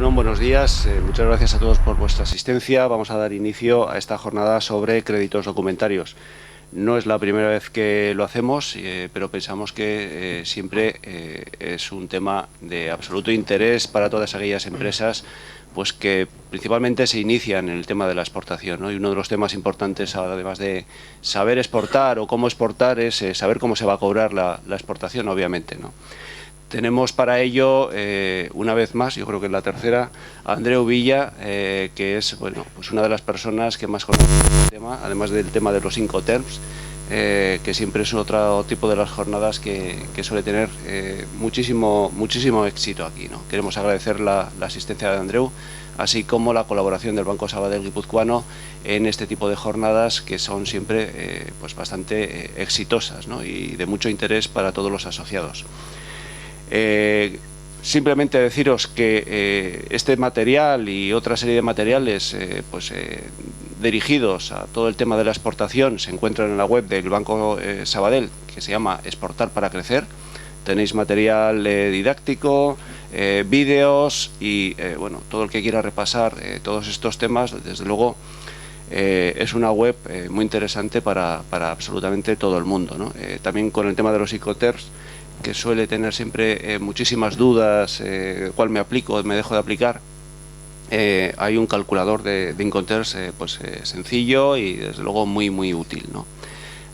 Bueno, buenos días. Muchas gracias a todos por vuestra asistencia. Vamos a dar inicio a esta jornada sobre créditos documentarios. No es la primera vez que lo hacemos, pero pensamos que siempre es un tema de absoluto interés para todas aquellas empresas pues que principalmente se inician en el tema de la exportación, ¿no? Y uno de los temas importantes, además de saber exportar o cómo exportar, es saber cómo se va a cobrar la exportación, obviamente, ¿no? Tenemos para ello, una vez más, yo creo que es la tercera, a Andreu Villa, que es pues una de las personas que más conoce el tema, además del tema de los Incoterms, que siempre es otro tipo de las jornadas que suele tener muchísimo éxito aquí, ¿no? Queremos agradecer la asistencia de Andreu, así como la colaboración del Banco Sabadell Guipuzcoano en este tipo de jornadas que son siempre pues bastante exitosas, ¿no? Y de mucho interés para todos los asociados. Simplemente deciros que este material y otra serie de materiales dirigidos a todo el tema de la exportación se encuentran en la web del Banco Sabadell, que se llama Exportar para Crecer. Tenéis material didáctico, vídeos y todo el que quiera repasar todos estos temas, desde luego es una web muy interesante para absolutamente todo el mundo, ¿no? También con el tema de los Incoterms, que suele tener siempre muchísimas dudas, cuál me aplico, me dejo de aplicar. Hay un calculador de Incoterms sencillo y desde luego muy útil, ¿no?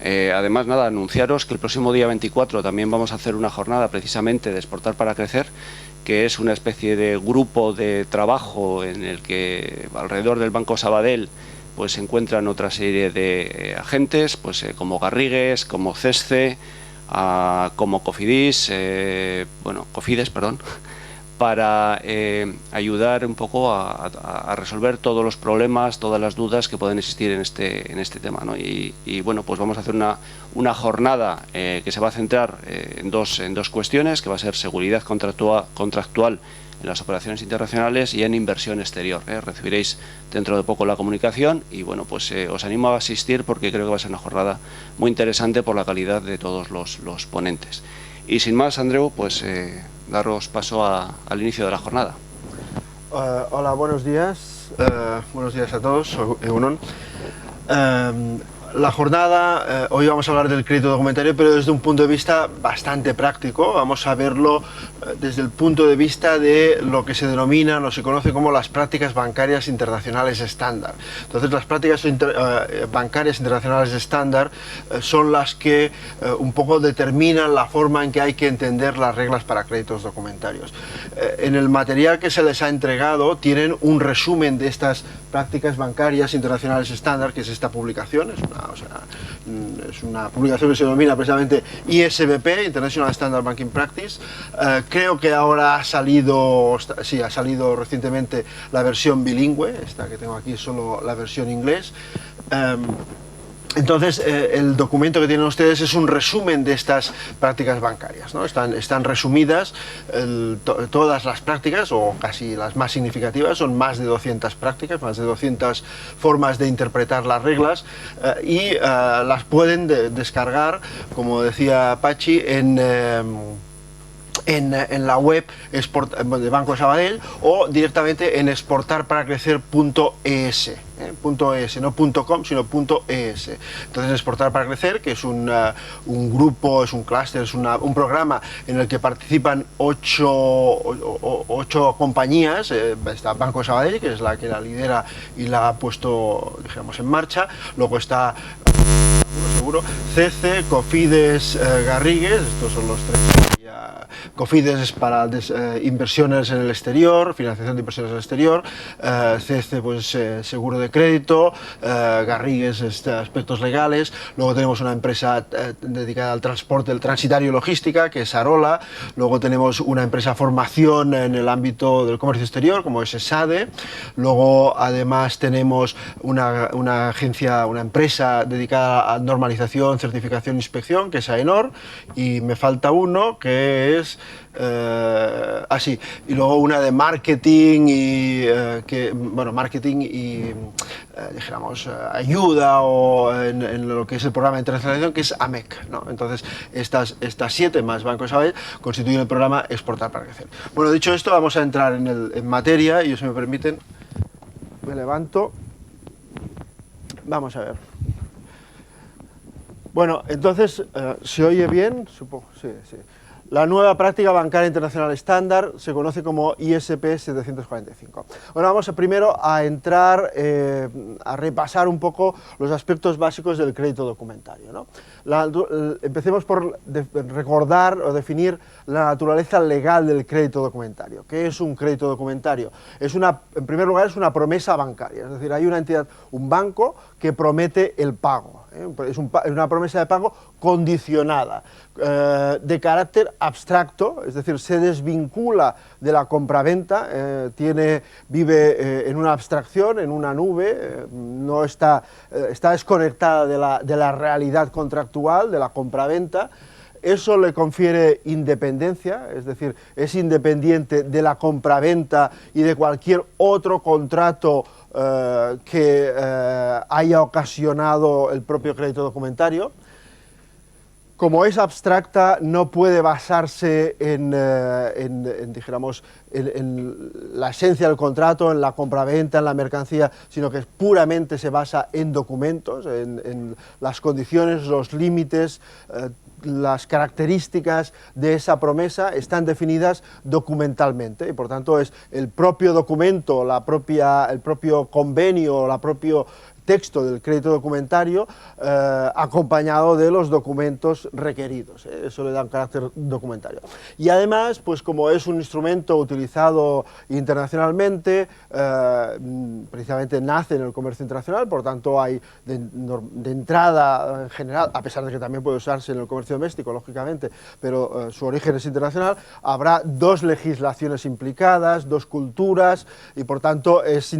Además, anunciaros que el próximo día 24 también vamos a hacer una jornada precisamente de Exportar para Crecer, que es una especie de grupo de trabajo en el que alrededor del Banco Sabadell pues se encuentran otra serie de agentes, como Garrigues, como CESCE, como Cofides, para ayudar un poco a resolver todos los problemas, todas las dudas que pueden existir en este tema, ¿no? Y pues vamos a hacer una jornada que se va a centrar en dos cuestiones, que va a ser seguridad contractual en las operaciones internacionales y en inversión exterior. Recibiréis dentro de poco la comunicación y os animo a asistir porque creo que va a ser una jornada muy interesante por la calidad de todos los ponentes. Y sin más, Andreu, daros paso al inicio de la jornada. Hola, buenos días. Buenos días a todos. Soy Egunon. La jornada, hoy vamos a hablar del crédito documentario, pero desde un punto de vista bastante práctico. Vamos a verlo desde el punto de vista de lo que se denomina, o se conoce como las prácticas bancarias internacionales estándar. Entonces, las prácticas bancarias internacionales estándar son las que un poco determinan la forma en que hay que entender las reglas para créditos documentarios. En el material que se les ha entregado tienen un resumen de estas prácticas bancarias internacionales estándar, que es esta publicación. Es una publicación que se denomina precisamente ISBP, International Standard Banking Practice. Creo que ahora ha salido recientemente la versión bilingüe, esta que tengo aquí es solo la versión inglés. Entonces, el documento que tienen ustedes es un resumen de estas prácticas bancarias, ¿no? Están resumidas todas las prácticas, o casi las más significativas, son más de 200 prácticas, más de 200 formas de interpretar las reglas, y las pueden descargar, como decía Pachi, en la web de Banco Sabadell o directamente en exportarparacrecer.es. .es, no .com, sino .es. Entonces, Exportar para Crecer, que es un grupo, es un clúster, es un programa en el que participan ocho compañías. Está Banco Sabadell, que es la que la lidera y la ha puesto, digamos, en marcha. Luego está seguro, CESCE, Cofides, Garrigues, estos son los tres. Cofides es para inversiones en el exterior, financiación de inversiones en el exterior, CESCE seguro de crédito, Garrigues aspectos legales. Luego tenemos una empresa dedicada al transporte, el transitario y logística, que es Arola. Luego tenemos una empresa formación en el ámbito del comercio exterior, como es ESADE. Luego además tenemos una agencia, una empresa dedicada a normalización estandarización, certificación, inspección, que es AENOR, y me falta uno que es y luego una de marketing y dijéramos ayuda o en lo que es el programa de internacionalización, que es AMEC, ¿no? Entonces estas 7 más Banco Sabadell constituyen el programa Exportar para Crecer. Bueno, dicho esto, vamos a entrar en materia, y si me permiten me levanto. Vamos a ver. Bueno, entonces, ¿se oye bien? Supongo, sí, sí. La nueva práctica bancaria internacional estándar se conoce como ISP 745. Bueno, vamos primero a entrar a repasar un poco los aspectos básicos del crédito documentario, ¿no? Empecemos por recordar o definir la naturaleza legal del crédito documentario. ¿Qué es un crédito documentario? En primer lugar, es una promesa bancaria, es decir, hay una entidad, un banco, que promete el pago. Es una promesa de pago condicionada, de carácter abstracto, es decir, se desvincula de la compraventa, vive en una abstracción, en una nube, no está desconectada de la realidad contractual, de la compraventa. Eso le confiere independencia, es decir, es independiente de la compraventa y de cualquier otro contrato que haya ocasionado el propio crédito documentario. Como es abstracta, no puede basarse en la esencia del contrato, en la compraventa, en la mercancía, sino que puramente se basa en documentos, en las condiciones, los límites, las características de esa promesa están definidas documentalmente, y por tanto es el propio documento, el propio convenio, el propio texto del crédito documentario acompañado de los documentos requeridos, eso le da un carácter documentario. Y además, pues como es un instrumento utilizado internacionalmente, precisamente nace en el comercio internacional, por tanto hay de entrada en general, a pesar de que también puede usarse en el comercio doméstico, lógicamente, pero su origen es internacional, habrá 2 legislaciones implicadas, 2 culturas, y por tanto es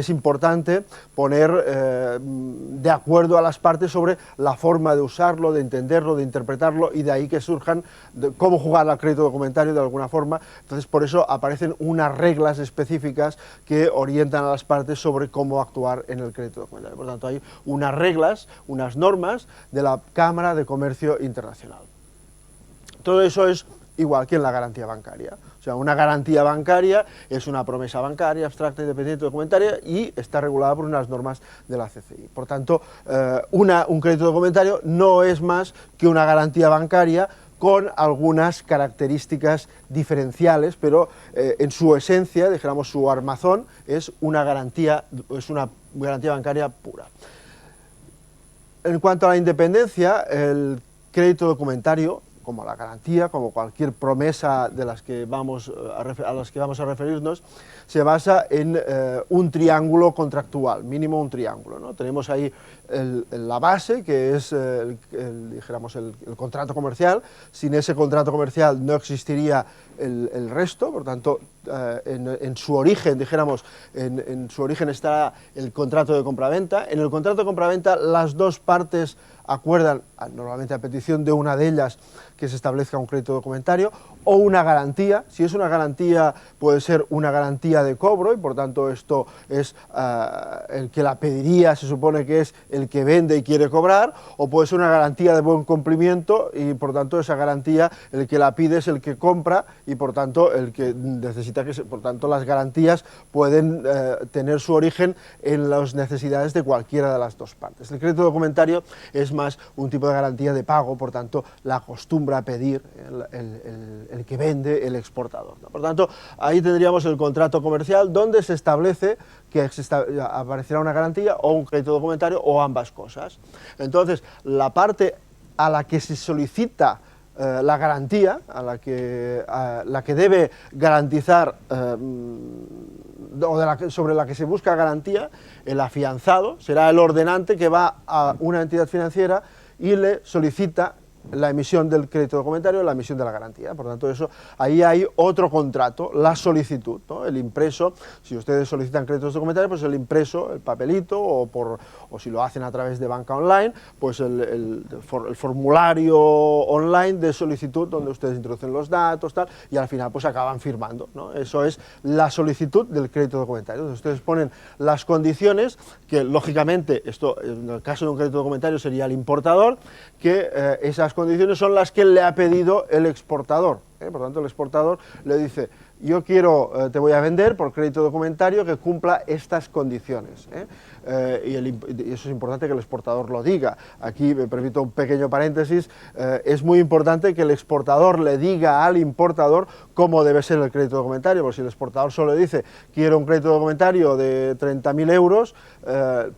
importante poner de acuerdo a las partes sobre la forma de usarlo, de entenderlo, de interpretarlo, y de ahí que surjan cómo jugar al crédito documentario de alguna forma. Entonces, por eso aparecen unas reglas específicas que orientan a las partes sobre cómo actuar en el crédito documentario. Por tanto, hay unas reglas, unas normas de la Cámara de Comercio Internacional. Todo eso es igual que en la garantía bancaria. O sea, una garantía bancaria es una promesa bancaria, abstracta, independiente, documentaria, y está regulada por unas normas de la CCI. Por tanto, un crédito documentario no es más que una garantía bancaria con algunas características diferenciales, pero en su esencia, dijéramos, su armazón es una garantía bancaria pura. En cuanto a la independencia, el crédito documentario, como la garantía, como cualquier promesa a las que vamos a referirnos, se basa en un triángulo contractual, mínimo un triángulo, ¿no? Tenemos ahí la base, que es dijéramos el contrato comercial. Sin ese contrato comercial no existiría el resto, por tanto, en su origen, dijéramos, en su origen está el contrato de compraventa. En el contrato de compraventa las 2 partes acuerdan, normalmente a petición de una de ellas, que se establezca un crédito documentario o una garantía. Si es una garantía, puede ser una garantía de cobro, y por tanto esto es el que la pediría, se supone que es el que vende y quiere cobrar, o puede ser una garantía de buen cumplimiento, y por tanto esa garantía el que la pide es el que compra, y por tanto el que necesita por tanto las garantías pueden tener su origen en las necesidades de cualquiera de las 2 partes. El crédito documentario es más un tipo de garantía de pago, por tanto la acostumbra a pedir el que vende, el exportador, ¿no? Por tanto, ahí tendríamos el contrato comercial, donde se establece que aparecerá una garantía o un crédito documentario, o ambas cosas. Entonces, la parte a la que se solicita la garantía, la que debe garantizar, sobre la que se busca garantía, el afianzado será el ordenante que va a una entidad financiera y le solicita la emisión del crédito documentario, la emisión de la garantía. Por tanto, ahí hay otro contrato, la solicitud, ¿no? El impreso, si ustedes solicitan créditos documentarios, pues el impreso, el papelito, o si lo hacen a través de banca online, pues el formulario online de solicitud donde ustedes introducen los datos, tal, y al final pues acaban firmando, ¿no? Eso es la solicitud del crédito documentario. Entonces, ustedes ponen las condiciones, que lógicamente, esto en el caso de un crédito documentario sería el importador, que esas condiciones son las que le ha pedido el exportador. Por tanto, el exportador le dice: yo quiero, te voy a vender por crédito documentario que cumpla estas condiciones. Y eso es importante que el exportador lo diga. Aquí me permito un pequeño paréntesis: es muy importante que el exportador le diga al importador cómo debe ser el crédito documentario, porque si el exportador solo le dice quiero un crédito documentario de 30.000 euros,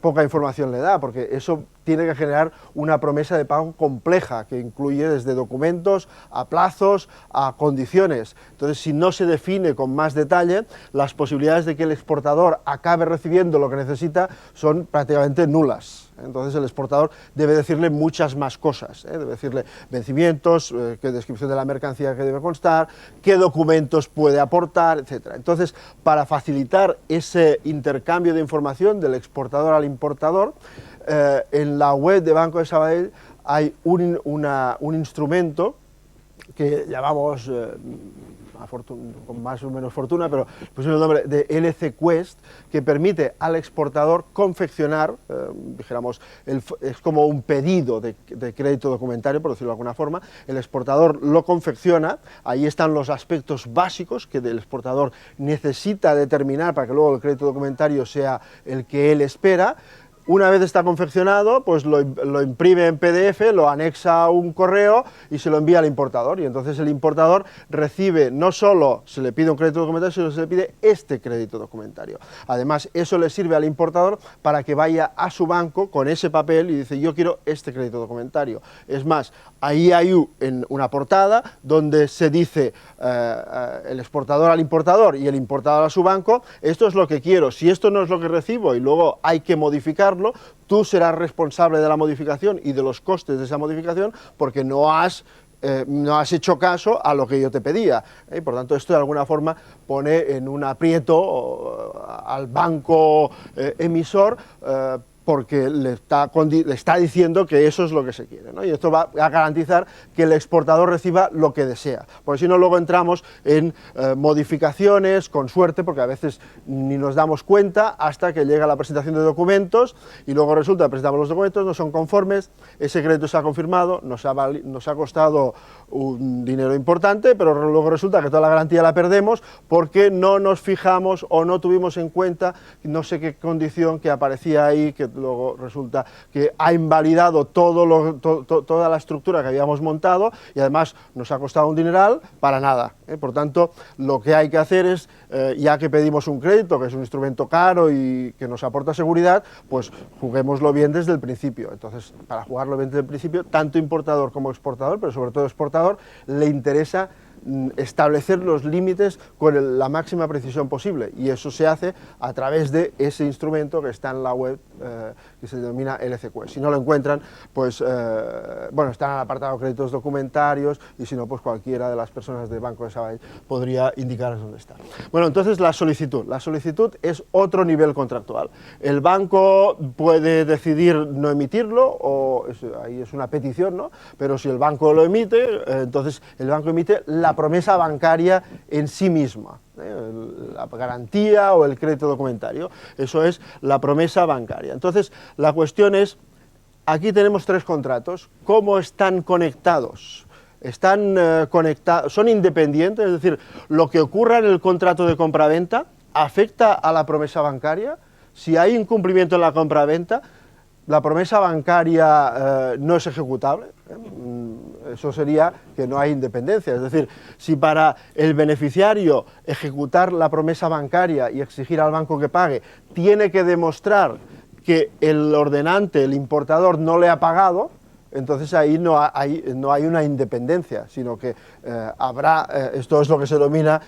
poca información le da, porque eso tiene que generar una promesa de pago compleja que incluye desde documentos a plazos a condiciones. Entonces, si no se define con más detalle, las posibilidades de que el exportador acabe recibiendo lo que necesita son prácticamente nulas. Entonces, el exportador debe decirle muchas más cosas, debe decirle vencimientos, qué descripción de la mercancía que debe constar, qué documentos puede aportar, etc. Entonces, para facilitar ese intercambio de información del exportador al importador, en la web de Banco de Sabadell hay un instrumento que llamamos, con más o menos fortuna, pero pusimos el nombre de LC Quest, que permite al exportador confeccionar, dijéramos, es como un pedido de crédito documentario, por decirlo de alguna forma. El exportador lo confecciona, ahí están los aspectos básicos que el exportador necesita determinar para que luego el crédito documentario sea el que él espera. Una vez está confeccionado, pues lo imprime en PDF, lo anexa a un correo y se lo envía al importador. Y entonces el importador recibe, no solo se le pide un crédito documentario, sino se le pide este crédito documentario. Además, eso le sirve al importador para que vaya a su banco con ese papel y dice: yo quiero este crédito documentario. Es más, ahí hay una portada donde se dice el exportador al importador y el importador a su banco: esto es lo que quiero, si esto no es lo que recibo y luego hay que modificarlo, tú serás responsable de la modificación y de los costes de esa modificación, porque no has hecho caso a lo que yo te pedía. Por tanto, esto de alguna forma pone en un aprieto al banco emisor, porque le está diciendo que eso es lo que se quiere, ¿no? Y esto va a garantizar que el exportador reciba lo que desea, porque si no luego entramos en modificaciones, con suerte, porque a veces ni nos damos cuenta hasta que llega la presentación de documentos y luego resulta que presentamos los documentos, no son conformes, ese crédito se ha confirmado, nos ha costado un dinero importante, pero luego resulta que toda la garantía la perdemos porque no nos fijamos o no tuvimos en cuenta no sé qué condición que aparecía ahí, que luego resulta que ha invalidado toda la estructura que habíamos montado y además nos ha costado un dineral para nada. Por tanto, lo que hay que hacer es, ya que pedimos un crédito, que es un instrumento caro y que nos aporta seguridad, pues juguémoslo bien desde el principio. Entonces, para jugarlo bien desde el principio, tanto importador como exportador, pero sobre todo exportador, le interesa establecer los límites con la máxima precisión posible, y eso se hace a través de ese instrumento que está en la web, que se denomina LC Quest. Si no lo encuentran, pues bueno, está en el apartado créditos documentarios, y si no, pues cualquiera de las personas del Banco de Sabadell podría indicarles dónde está. Bueno, entonces la solicitud es otro nivel contractual. El banco puede decidir no emitirlo, o ahí es una petición, ¿no? Pero si el banco lo emite, entonces el banco emite la promesa bancaria en sí misma, la garantía o el crédito documentario. Eso es la promesa bancaria. Entonces, la cuestión es, aquí tenemos tres contratos, ¿cómo están conectados? Están conectados, son independientes, es decir, lo que ocurra en el contrato de compraventa afecta a la promesa bancaria. Si hay incumplimiento en la compraventa, la promesa bancaria no es ejecutable. Eso sería que no hay independencia. Es decir, si para el beneficiario ejecutar la promesa bancaria y exigir al banco que pague tiene que demostrar que el ordenante, el importador, no le ha pagado, entonces ahí no hay una independencia, sino que esto es lo que se denomina,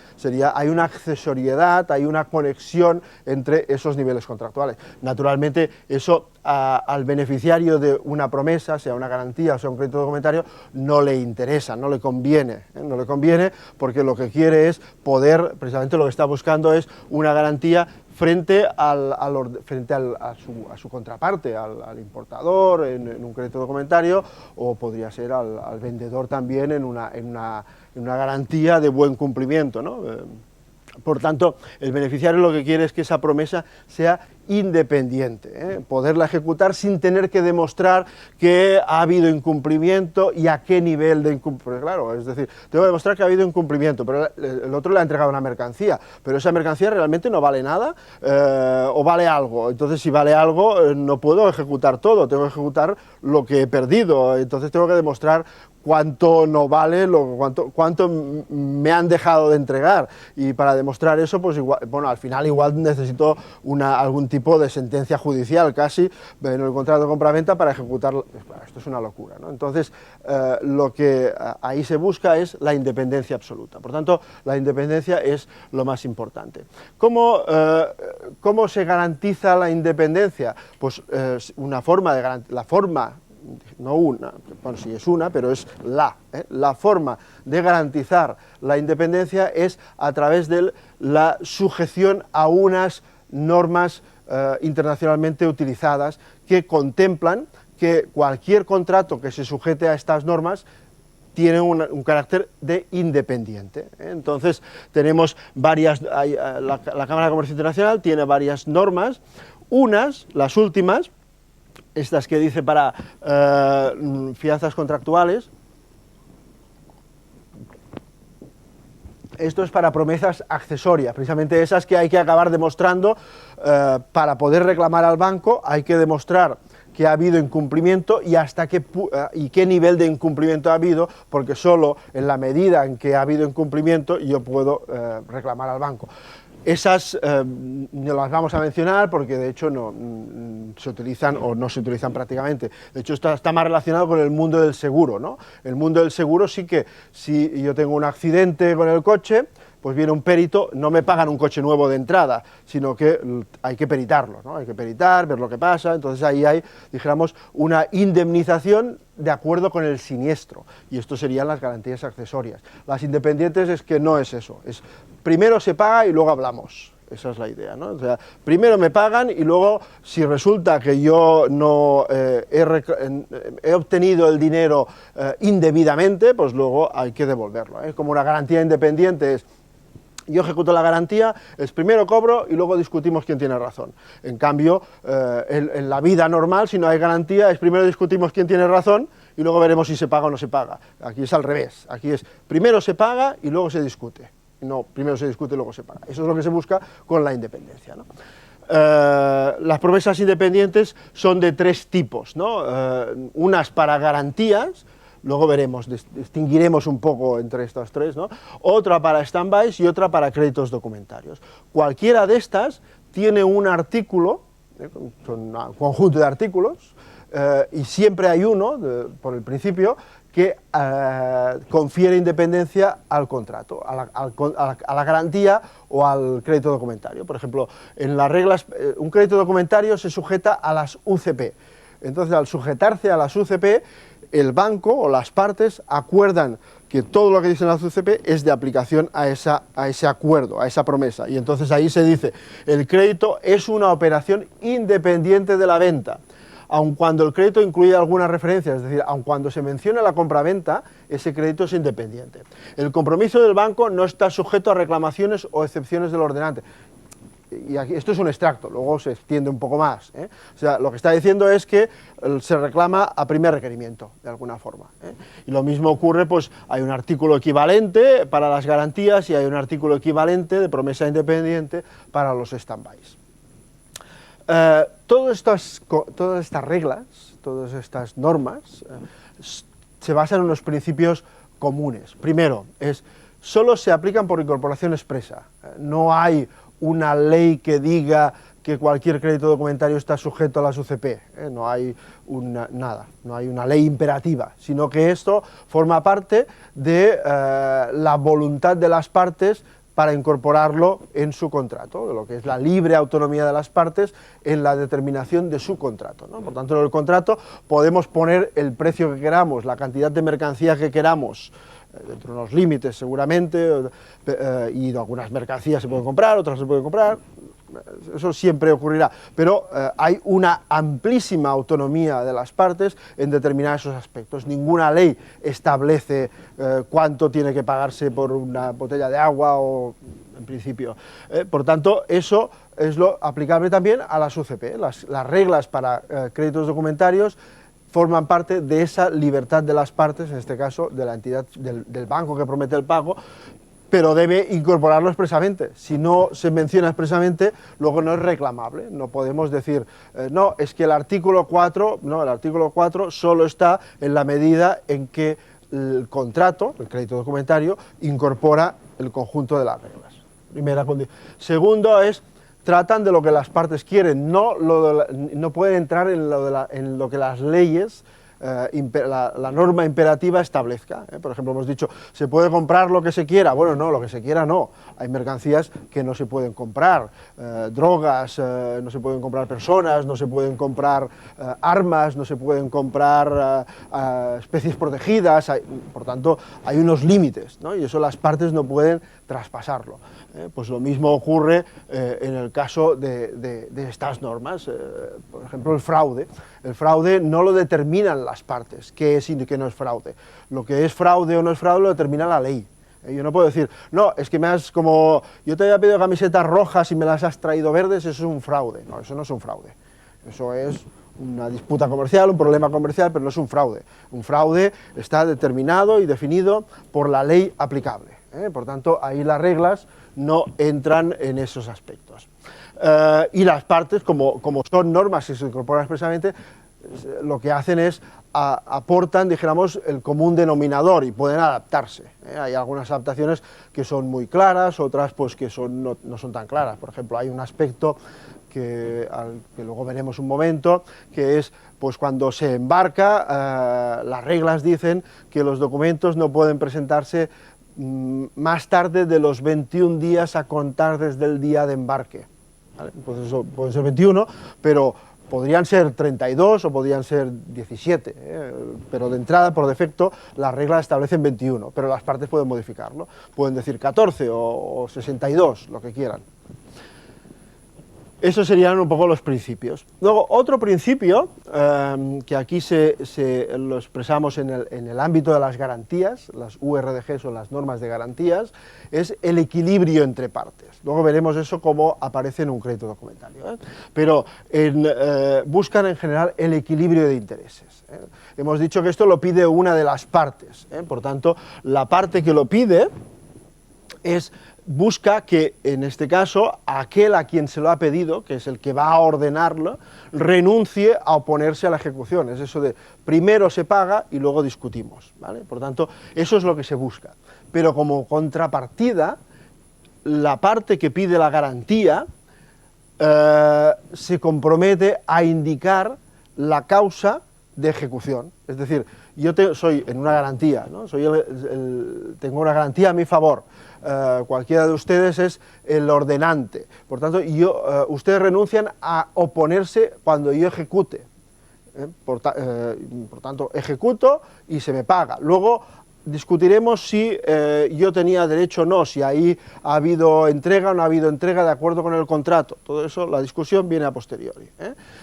hay una accesoriedad, hay una conexión entre esos niveles contractuales. Naturalmente, eso al beneficiario de una promesa, sea una garantía o sea un crédito documentario, no le interesa, no le conviene, no le conviene, porque lo que quiere es poder, precisamente lo que está buscando es una garantía frente a su contraparte, al importador en un crédito documentario, o podría ser al vendedor también en una garantía de buen cumplimiento, ¿no? Por tanto, el beneficiario lo que quiere es que esa promesa sea independiente, poderla ejecutar sin tener que demostrar que ha habido incumplimiento y a qué nivel de incumplimiento. Claro, es decir, tengo que demostrar que ha habido incumplimiento, pero el otro le ha entregado una mercancía, pero esa mercancía realmente no vale nada o vale algo. Entonces, si vale algo, no puedo ejecutar todo, tengo que ejecutar lo que he perdido, entonces tengo que demostrar cuánto no vale, cuánto me han dejado de entregar, y para demostrar eso, pues igual, bueno, al final igual necesito algún tipo de sentencia judicial casi en el contrato de compraventa para ejecutarlo. Esto es una locura, ¿no? Entonces, lo que ahí se busca es la independencia absoluta. Por tanto, la independencia es lo más importante. ¿Cómo se garantiza la independencia? Pues una forma de garantizar, no una, bueno, sí es una, pero es la forma de garantizar la independencia es a través de la sujeción a unas normas internacionalmente utilizadas que contemplan que cualquier contrato que se sujete a estas normas tiene un carácter de independiente. Entonces, tenemos varias, la Cámara de Comercio Internacional tiene varias normas, las últimas, estas que dice para fianzas contractuales, esto es para promesas accesorias, precisamente esas que hay que acabar demostrando para poder reclamar al banco, hay que demostrar que ha habido incumplimiento y qué nivel de incumplimiento ha habido, porque solo en la medida en que ha habido incumplimiento yo puedo reclamar al banco. Esas no las vamos a mencionar porque de hecho no se utilizan o no se utilizan prácticamente. De hecho está más relacionado con el mundo del seguro, ¿no? El mundo del seguro sí que si yo tengo un accidente con el coche, pues viene un perito, no me pagan un coche nuevo de entrada, sino que hay que peritarlo, ¿no? Hay que peritar, ver lo que pasa, entonces ahí hay, dijéramos, una indemnización de acuerdo con el siniestro, y esto serían las garantías accesorias. Las independientes es que no es eso, es primero se paga y luego hablamos. Esa es la idea, ¿no? O sea, primero me pagan y luego, si resulta que yo no he obtenido el dinero indebidamente, pues luego hay que devolverlo, ¿eh? Como una garantía independiente es, yo ejecuto la garantía, es primero cobro y luego discutimos quién tiene razón. En cambio, en la vida normal, si no hay garantía, es primero discutimos quién tiene razón y luego veremos si se paga o no se paga. Aquí es al revés, aquí es primero se paga y luego se discute. No, primero se discute y luego se paga. Eso es lo que se busca con la independencia, ¿no? Las promesas independientes son de tres tipos, ¿no? Unas para garantías, luego veremos, distinguiremos un poco entre estas tres, ¿no? Otra para stand-bys y otra para créditos documentarios. Cualquiera de estas tiene un artículo, son un conjunto de artículos, y siempre hay uno, por el principio, que confiere independencia al contrato, a la garantía o al crédito documentario. Por ejemplo, en las reglas, un crédito documentario se sujeta a las UCP. Entonces, al sujetarse a las UCP, el banco o las partes acuerdan que todo lo que dicen las UCP es de aplicación a ese acuerdo, a esa promesa. Y entonces ahí se dice, el crédito es una operación independiente de la venta, aun cuando el crédito incluye alguna referencia, es decir, aun cuando se menciona la compraventa, ese crédito es independiente. El compromiso del banco no está sujeto a reclamaciones o excepciones del ordenante. Y aquí, esto es un extracto, luego se extiende un poco más, ¿eh? O sea, lo que está diciendo es que se reclama a primer requerimiento, de alguna forma, ¿eh? Y lo mismo ocurre, pues hay un artículo equivalente para las garantías y hay un artículo equivalente de promesa independiente para los stand-bys. Todas estas reglas, todas estas normas, se basan en unos principios comunes. Primero, solo se aplican por incorporación expresa. No hay una ley que diga que cualquier crédito documentario está sujeto a las UCP, no hay nada, no hay una ley imperativa, sino que esto forma parte de la voluntad de las partes para incorporarlo en su contrato, de lo que es la libre autonomía de las partes en la determinación de su contrato, ¿no? Por tanto, en el contrato podemos poner el precio que queramos, la cantidad de mercancía que queramos, dentro de unos límites seguramente, y algunas mercancías se pueden comprar, otras se pueden comprar, eso siempre ocurrirá, pero hay una amplísima autonomía de las partes en determinar esos aspectos. Ninguna ley establece cuánto tiene que pagarse por una botella de agua o, en principio. Por tanto, eso es lo aplicable también a las UCP. Las reglas para créditos documentarios forman parte de esa libertad de las partes, en este caso de la entidad, del banco que promete el pago, pero debe incorporarlo expresamente. Si no se menciona expresamente, luego no es reclamable. No podemos decir, no, es que el artículo 4, no, el artículo 4 solo está en la medida en que el contrato, el crédito documentario, incorpora el conjunto de las reglas. Primera condición. Segundo es, tratan de lo que las partes quieren, no pueden entrar en lo que las leyes, la norma imperativa establezca. Por ejemplo, hemos dicho, ¿se puede comprar lo que se quiera? Bueno, no, lo que se quiera no. Hay mercancías que no se pueden comprar, drogas, no se pueden comprar personas, no se pueden comprar armas, no se pueden comprar especies protegidas, por tanto, hay unos límites, ¿no? Y eso las partes no pueden traspasarlo. Pues lo mismo ocurre en el caso de estas normas. Por ejemplo, el fraude. El fraude no lo determinan las partes, qué es y qué no es fraude. Lo que es fraude o no es fraude lo determina la ley. Yo no puedo decir, no, es que yo te había pedido camisetas rojas y me las has traído verdes, eso es un fraude. No, eso no es un fraude. Eso es una disputa comercial, un problema comercial, pero no es un fraude. Un fraude está determinado y definido por la ley aplicable. Por tanto, ahí las reglas no entran en esos aspectos. Y las partes, como son normas que se incorporan expresamente, lo que hacen es aportan, dijéramos, el común denominador y pueden adaptarse. Hay algunas adaptaciones que son muy claras, otras pues que no son tan claras. Por ejemplo, hay un aspecto que luego veremos un momento, que es pues cuando se embarca, las reglas dicen que los documentos no pueden presentarse más tarde de los 21 días a contar desde el día de embarque. ¿Vale? Pues eso pueden ser 21, pero podrían ser 32 o podrían ser 17, pero de entrada, por defecto, las reglas establecen 21, pero las partes pueden modificarlo, pueden decir 14 o 62, lo que quieran. Esos serían un poco los principios. Luego, otro principio, que aquí lo expresamos en el ámbito de las garantías, las URDG son las normas de garantías, es el equilibrio entre partes. Luego veremos eso cómo aparece en un crédito documentario. Pero buscan en general el equilibrio de intereses. Hemos dicho que esto lo pide una de las partes. Por tanto, la parte que lo pide busca que, en este caso, aquel a quien se lo ha pedido, que es el que va a ordenarlo, renuncie a oponerse a la ejecución. Es eso de primero se paga y luego discutimos, ¿vale? Por tanto, eso es lo que se busca. Pero como contrapartida, la parte que pide la garantía se compromete a indicar la causa de ejecución. Es decir, yo soy en una garantía, ¿no? Tengo una garantía a mi favor. Cualquiera de ustedes es el ordenante. Por tanto, ustedes renuncian a oponerse cuando yo ejecute. Por tanto, ejecuto y se me paga. Luego discutiremos si yo tenía derecho o no, si ahí ha habido entrega o no ha habido entrega de acuerdo con el contrato. Todo eso, la discusión viene a posteriori.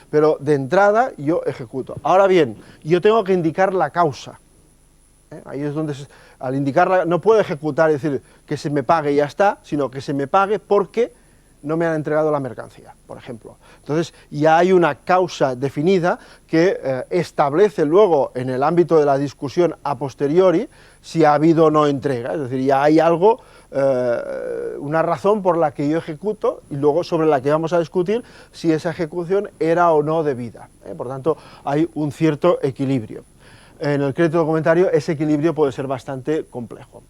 Pero de entrada yo ejecuto. Ahora bien, yo tengo que indicar la causa. Ahí es donde, al indicarla, no puedo ejecutar y decir que se me pague y ya está, sino que se me pague porque no me han entregado la mercancía, por ejemplo. Entonces, ya hay una causa definida que establece luego, en el ámbito de la discusión a posteriori, si ha habido o no entrega. Es decir, ya hay algo, una razón por la que yo ejecuto y luego sobre la que vamos a discutir si esa ejecución era o no debida. Por tanto, hay un cierto equilibrio. En el crédito documentario ese equilibrio puede ser bastante complejo.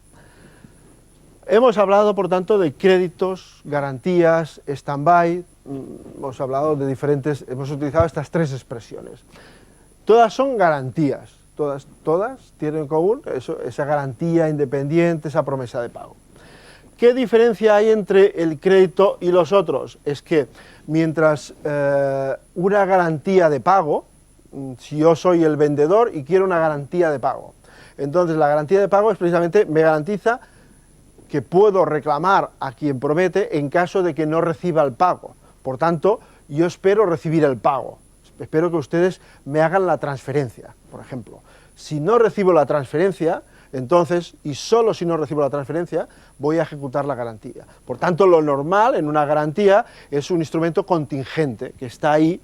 Hemos hablado, por tanto, de créditos, garantías, stand-by, hemos hablado de diferentes, hemos utilizado estas tres expresiones. Todas son garantías, todas tienen en común esa garantía independiente, esa promesa de pago. ¿Qué diferencia hay entre el crédito y los otros? Es que mientras una garantía de pago, si yo soy el vendedor y quiero una garantía de pago, entonces la garantía de pago es precisamente, me garantiza que puedo reclamar a quien promete en caso de que no reciba el pago. Por tanto, yo espero recibir el pago, espero que ustedes me hagan la transferencia, por ejemplo. Si no recibo la transferencia, entonces, y solo si no recibo la transferencia, voy a ejecutar la garantía. Por tanto, lo normal en una garantía es un instrumento contingente, que está ahí,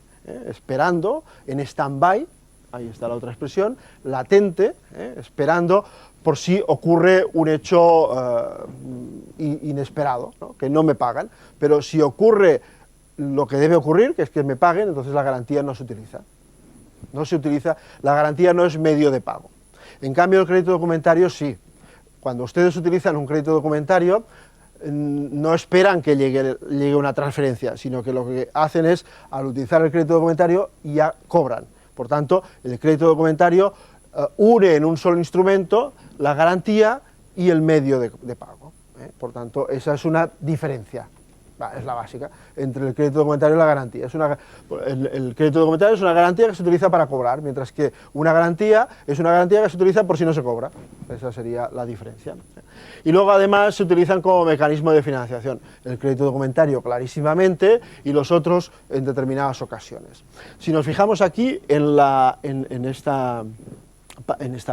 esperando, en stand-by, ahí está la otra expresión, latente, esperando por si ocurre un hecho inesperado, ¿no? Que no me pagan, pero si ocurre lo que debe ocurrir, que es que me paguen, entonces la garantía no se utiliza. No se utiliza, la garantía no es medio de pago. En cambio, el crédito documentario sí. Cuando ustedes utilizan un crédito documentario, no esperan que llegue una transferencia, sino que lo que hacen es, al utilizar el crédito documentario, ya cobran. Por tanto, el crédito documentario une en un solo instrumento la garantía y el medio de pago. Por tanto, esa es una diferencia, es la básica, entre el crédito documentario y la garantía. El crédito documentario es una garantía que se utiliza para cobrar, mientras que una garantía es una garantía que se utiliza por si no se cobra. Esa sería la diferencia. Y luego, además, se utilizan como mecanismo de financiación. El crédito documentario clarísimamente y los otros en determinadas ocasiones. Si nos fijamos aquí en esta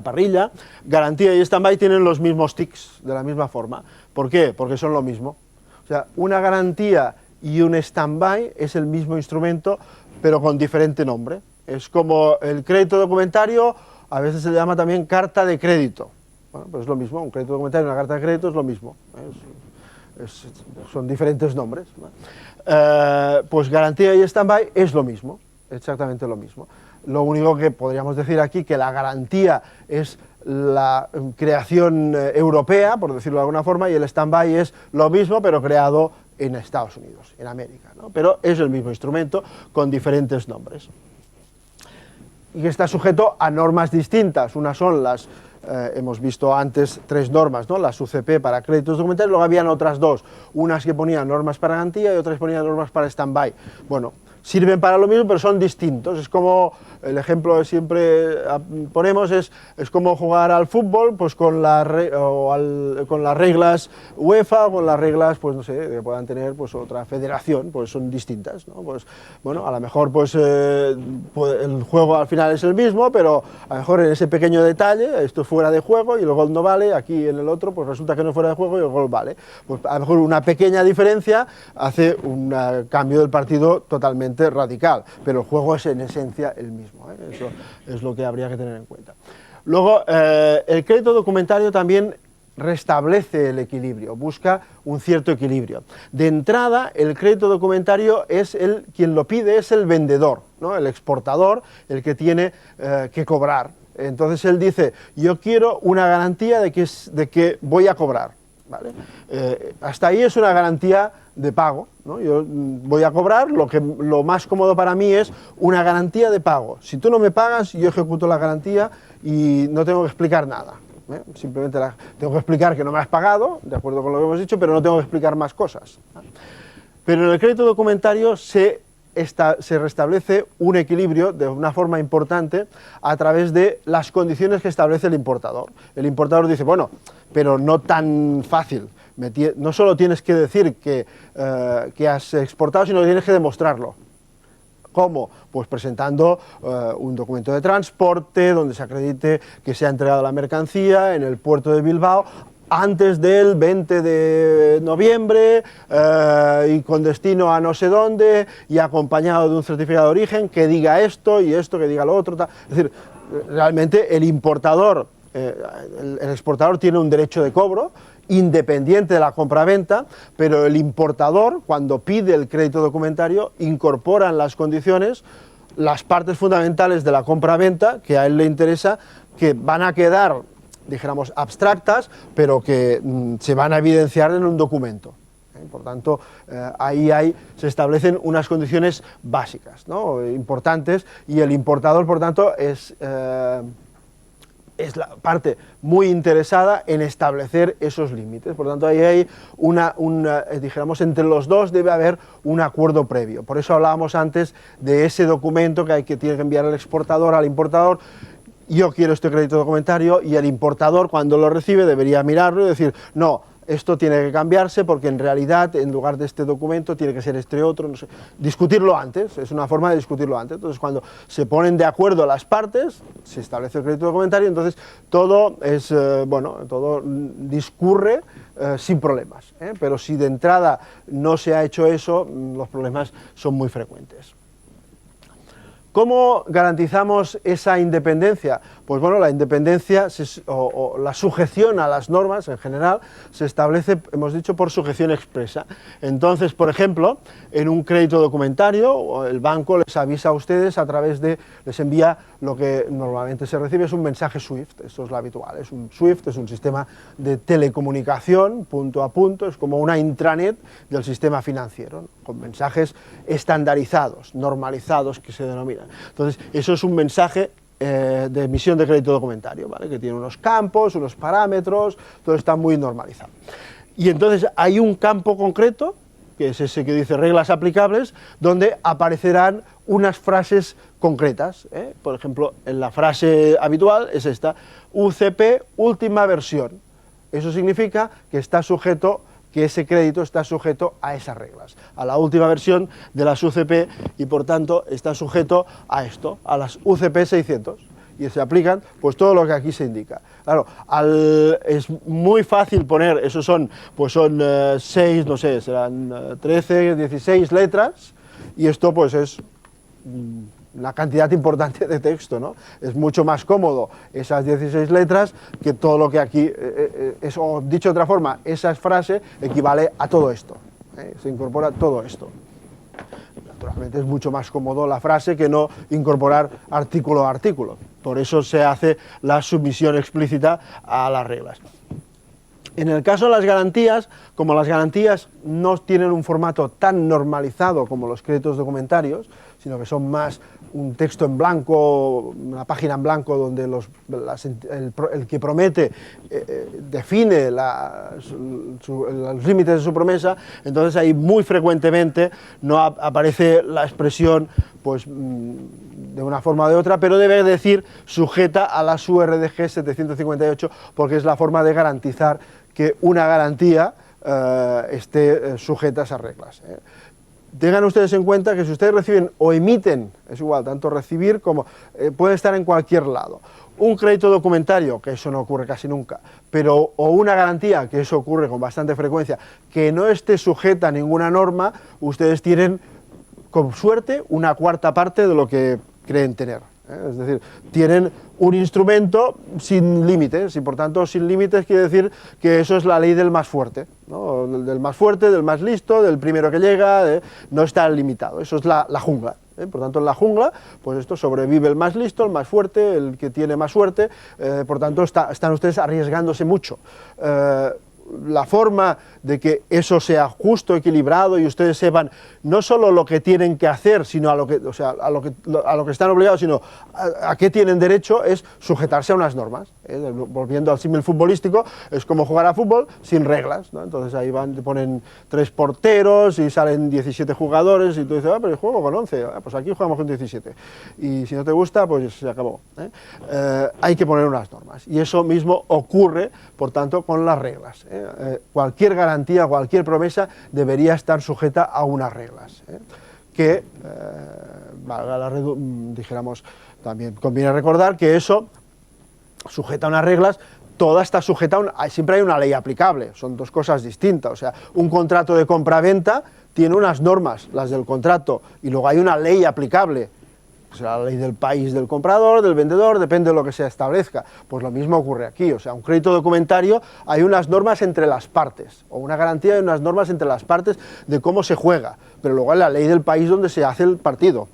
parrilla, garantía y stand-by tienen los mismos tics, de la misma forma. ¿Por qué? Porque son lo mismo. O sea, una garantía y un stand-by es el mismo instrumento, pero con diferente nombre. Es como el crédito documentario, a veces se le llama también carta de crédito. Bueno, pues es lo mismo, un crédito documentario y una carta de crédito es lo mismo. Son diferentes nombres, ¿no? Pues garantía y stand-by es lo mismo, exactamente lo mismo. Lo único que podríamos decir aquí que la garantía es la creación europea, por decirlo de alguna forma, y el stand-by es lo mismo, pero creado en Estados Unidos, en América, ¿no? Pero es el mismo instrumento con diferentes nombres. Y que está sujeto a normas distintas. Unas son las, hemos visto antes tres normas, ¿no? Las UCP para créditos documentales, luego habían otras dos, unas que ponían normas para garantía y otras que ponían normas para stand-by. Bueno, sirven para lo mismo, pero son distintos. Es como, el ejemplo que siempre ponemos es como jugar al fútbol pues con las reglas UEFA o con las reglas, pues no sé, que puedan tener pues otra federación, pues son distintas, ¿no? Pues bueno, a lo mejor pues el juego al final es el mismo, pero a lo mejor en ese pequeño detalle, esto es fuera de juego y el gol no vale, aquí en el otro pues resulta que no es fuera de juego y el gol vale. Pues a lo mejor una pequeña diferencia hace un cambio del partido totalmente radical, pero el juego es en esencia el mismo, ¿eh? Eso es lo que habría que tener en cuenta. Luego, el crédito documentario también restablece el equilibrio, busca un cierto equilibrio. De entrada, el crédito documentario es quien lo pide es el vendedor, ¿no? El exportador, el que tiene que cobrar. Entonces él dice, yo quiero una garantía de que voy a cobrar, ¿vale? Hasta ahí es una garantía de pago, ¿no? Yo voy a cobrar, lo más cómodo para mí es una garantía de pago. Si tú no me pagas, yo ejecuto la garantía y no tengo que explicar nada. Simplemente tengo que explicar que no me has pagado, de acuerdo con lo que hemos dicho, pero no tengo que explicar más cosas. Pero en el crédito documentario se restablece un equilibrio de una forma importante a través de las condiciones que establece el importador. El importador dice, bueno, pero no tan fácil. No solo tienes que decir que has exportado, sino que tienes que demostrarlo. ¿Cómo? Pues presentando un documento de transporte donde se acredite que se ha entregado la mercancía en el puerto de Bilbao antes del 20 de noviembre y con destino a no sé dónde y acompañado de un certificado de origen que diga esto y esto, que diga lo otro. Tal. Es decir, realmente el importador, el exportador tiene un derecho de cobro independiente de la compraventa, pero el importador, cuando pide el crédito documentario, incorpora en las condiciones las partes fundamentales de la compraventa que a él le interesa, que van a quedar dijéramos, abstractas, pero que se van a evidenciar en un documento. Por tanto, ahí se establecen unas condiciones básicas, ¿no?, importantes, y el importador, por tanto, es la parte muy interesada en establecer esos límites. Por tanto, ahí hay dijéramos, entre los dos debe haber un acuerdo previo. Por eso hablábamos antes de ese documento que tiene que enviar el exportador al importador. Yo quiero este crédito documentario, y el importador, cuando lo recibe, debería mirarlo y decir, no, esto tiene que cambiarse porque en realidad en lugar de este documento tiene que ser este otro, no sé. Discutirlo antes, es una forma de discutirlo antes. Entonces, cuando se ponen de acuerdo las partes, se establece el crédito documentario, entonces todo todo discurre sin problemas, pero si de entrada no se ha hecho eso, los problemas son muy frecuentes. ¿Cómo garantizamos esa independencia? Pues bueno, la independencia o la sujeción a las normas en general se establece, hemos dicho, por sujeción expresa. Entonces, por ejemplo, en un crédito documentario, el banco les avisa a ustedes les envía lo que normalmente se recibe, es un mensaje SWIFT, esto es lo habitual, SWIFT es un sistema de telecomunicación punto a punto, es como una intranet del sistema financiero, ¿no?, con mensajes estandarizados, normalizados, que se denominan. Entonces, eso es un mensaje de emisión de crédito documentario, ¿vale?, que tiene unos campos, unos parámetros, todo está muy normalizado. Y entonces hay un campo concreto, que es ese que dice reglas aplicables, donde aparecerán unas frases concretas, ¿eh? Por ejemplo, en la frase habitual es esta, UCP última versión. Eso significa que ese crédito está sujeto a esas reglas, a la última versión de las UCP, y por tanto está sujeto a esto, a las UCP 600, y se aplican pues todo lo que aquí se indica. Claro, es muy fácil poner, esos son 6, no sé, serán 13, 16 letras, y esto pues es una cantidad importante de texto, ¿no? Es mucho más cómodo esas 16 letras que todo lo que aquí, o dicho de otra forma, esa frase equivale a todo esto, se incorpora todo esto. Naturalmente es mucho más cómodo la frase que no incorporar artículo a artículo, por eso se hace la sumisión explícita a las reglas. En el caso de las garantías, como las garantías no tienen un formato tan normalizado como los créditos documentarios, sino que son más un texto en blanco, una página en blanco donde el que promete define los límites de su promesa, entonces ahí muy frecuentemente no aparece la expresión pues de una forma o de otra, pero debe decir sujeta a las URDG 758, porque es la forma de garantizar que una garantía esté sujeta a esas reglas. Tengan ustedes en cuenta que si ustedes reciben o emiten, es igual, tanto recibir como puede estar en cualquier lado, un crédito documentario, que eso no ocurre casi nunca, o una garantía, que eso ocurre con bastante frecuencia, que no esté sujeta a ninguna norma, ustedes tienen, con suerte, una cuarta parte de lo que creen tener. Es decir, tienen un instrumento sin límites, y por tanto sin límites quiere decir que eso es la ley del más fuerte, ¿no? Del más fuerte, del más listo, del primero que llega, no está limitado, eso es la jungla. Por tanto, en la jungla, pues esto sobrevive el más listo, el más fuerte, el que tiene más suerte, por tanto están ustedes arriesgándose mucho. La forma de que eso sea justo, equilibrado, y ustedes sepan no solo lo que tienen que hacer, sino a lo que están obligados, sino a qué tienen derecho, es sujetarse a unas normas. Volviendo al símil futbolístico, es como jugar a fútbol sin reglas, ¿no? Entonces ahí ponen 3 porteros y salen 17 jugadores, y tú dices, pero yo juego con 11, pues aquí jugamos con 17, y si no te gusta, pues se acabó. Hay que poner unas normas, y eso mismo ocurre, por tanto, con las reglas. Cualquier garantía, cualquier promesa debería estar sujeta a unas reglas, que, dijéramos, también conviene recordar que eso, sujeta a unas reglas, toda está sujeta siempre hay una ley aplicable, son dos cosas distintas. O sea, un contrato de compra-venta tiene unas normas, las del contrato, y luego hay una ley aplicable. O sea, la ley del país del comprador, del vendedor, depende de lo que se establezca. Pues lo mismo ocurre aquí, o sea, un crédito documentario hay unas normas entre las partes, o una garantía hay unas normas entre las partes de cómo se juega, pero luego hay la ley del país donde se hace el partido,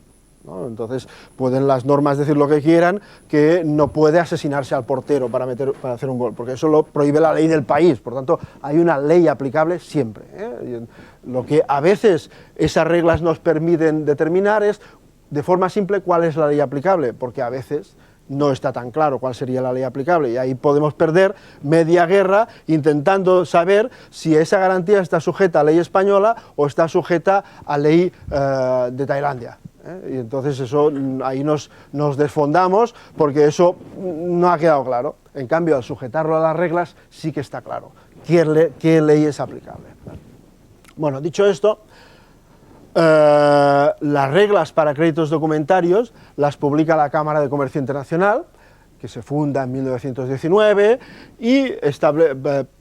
¿no? Entonces, pueden las normas decir lo que quieran, que no puede asesinarse al portero para hacer un gol, porque eso lo prohíbe la ley del país. Por tanto, hay una ley aplicable siempre, ¿eh? Lo que a veces esas reglas nos permiten determinar es, de forma simple, cuál es la ley aplicable, porque a veces no está tan claro cuál sería la ley aplicable, y ahí podemos perder media guerra intentando saber si esa garantía está sujeta a ley española o está sujeta a ley de Tailandia. Y entonces eso, ahí nos desfondamos, porque eso no ha quedado claro. En cambio, al sujetarlo a las reglas sí que está claro qué ley es aplicable. Bueno, dicho esto, las reglas para créditos documentarios las publica la Cámara de Comercio Internacional, que se funda en 1919, y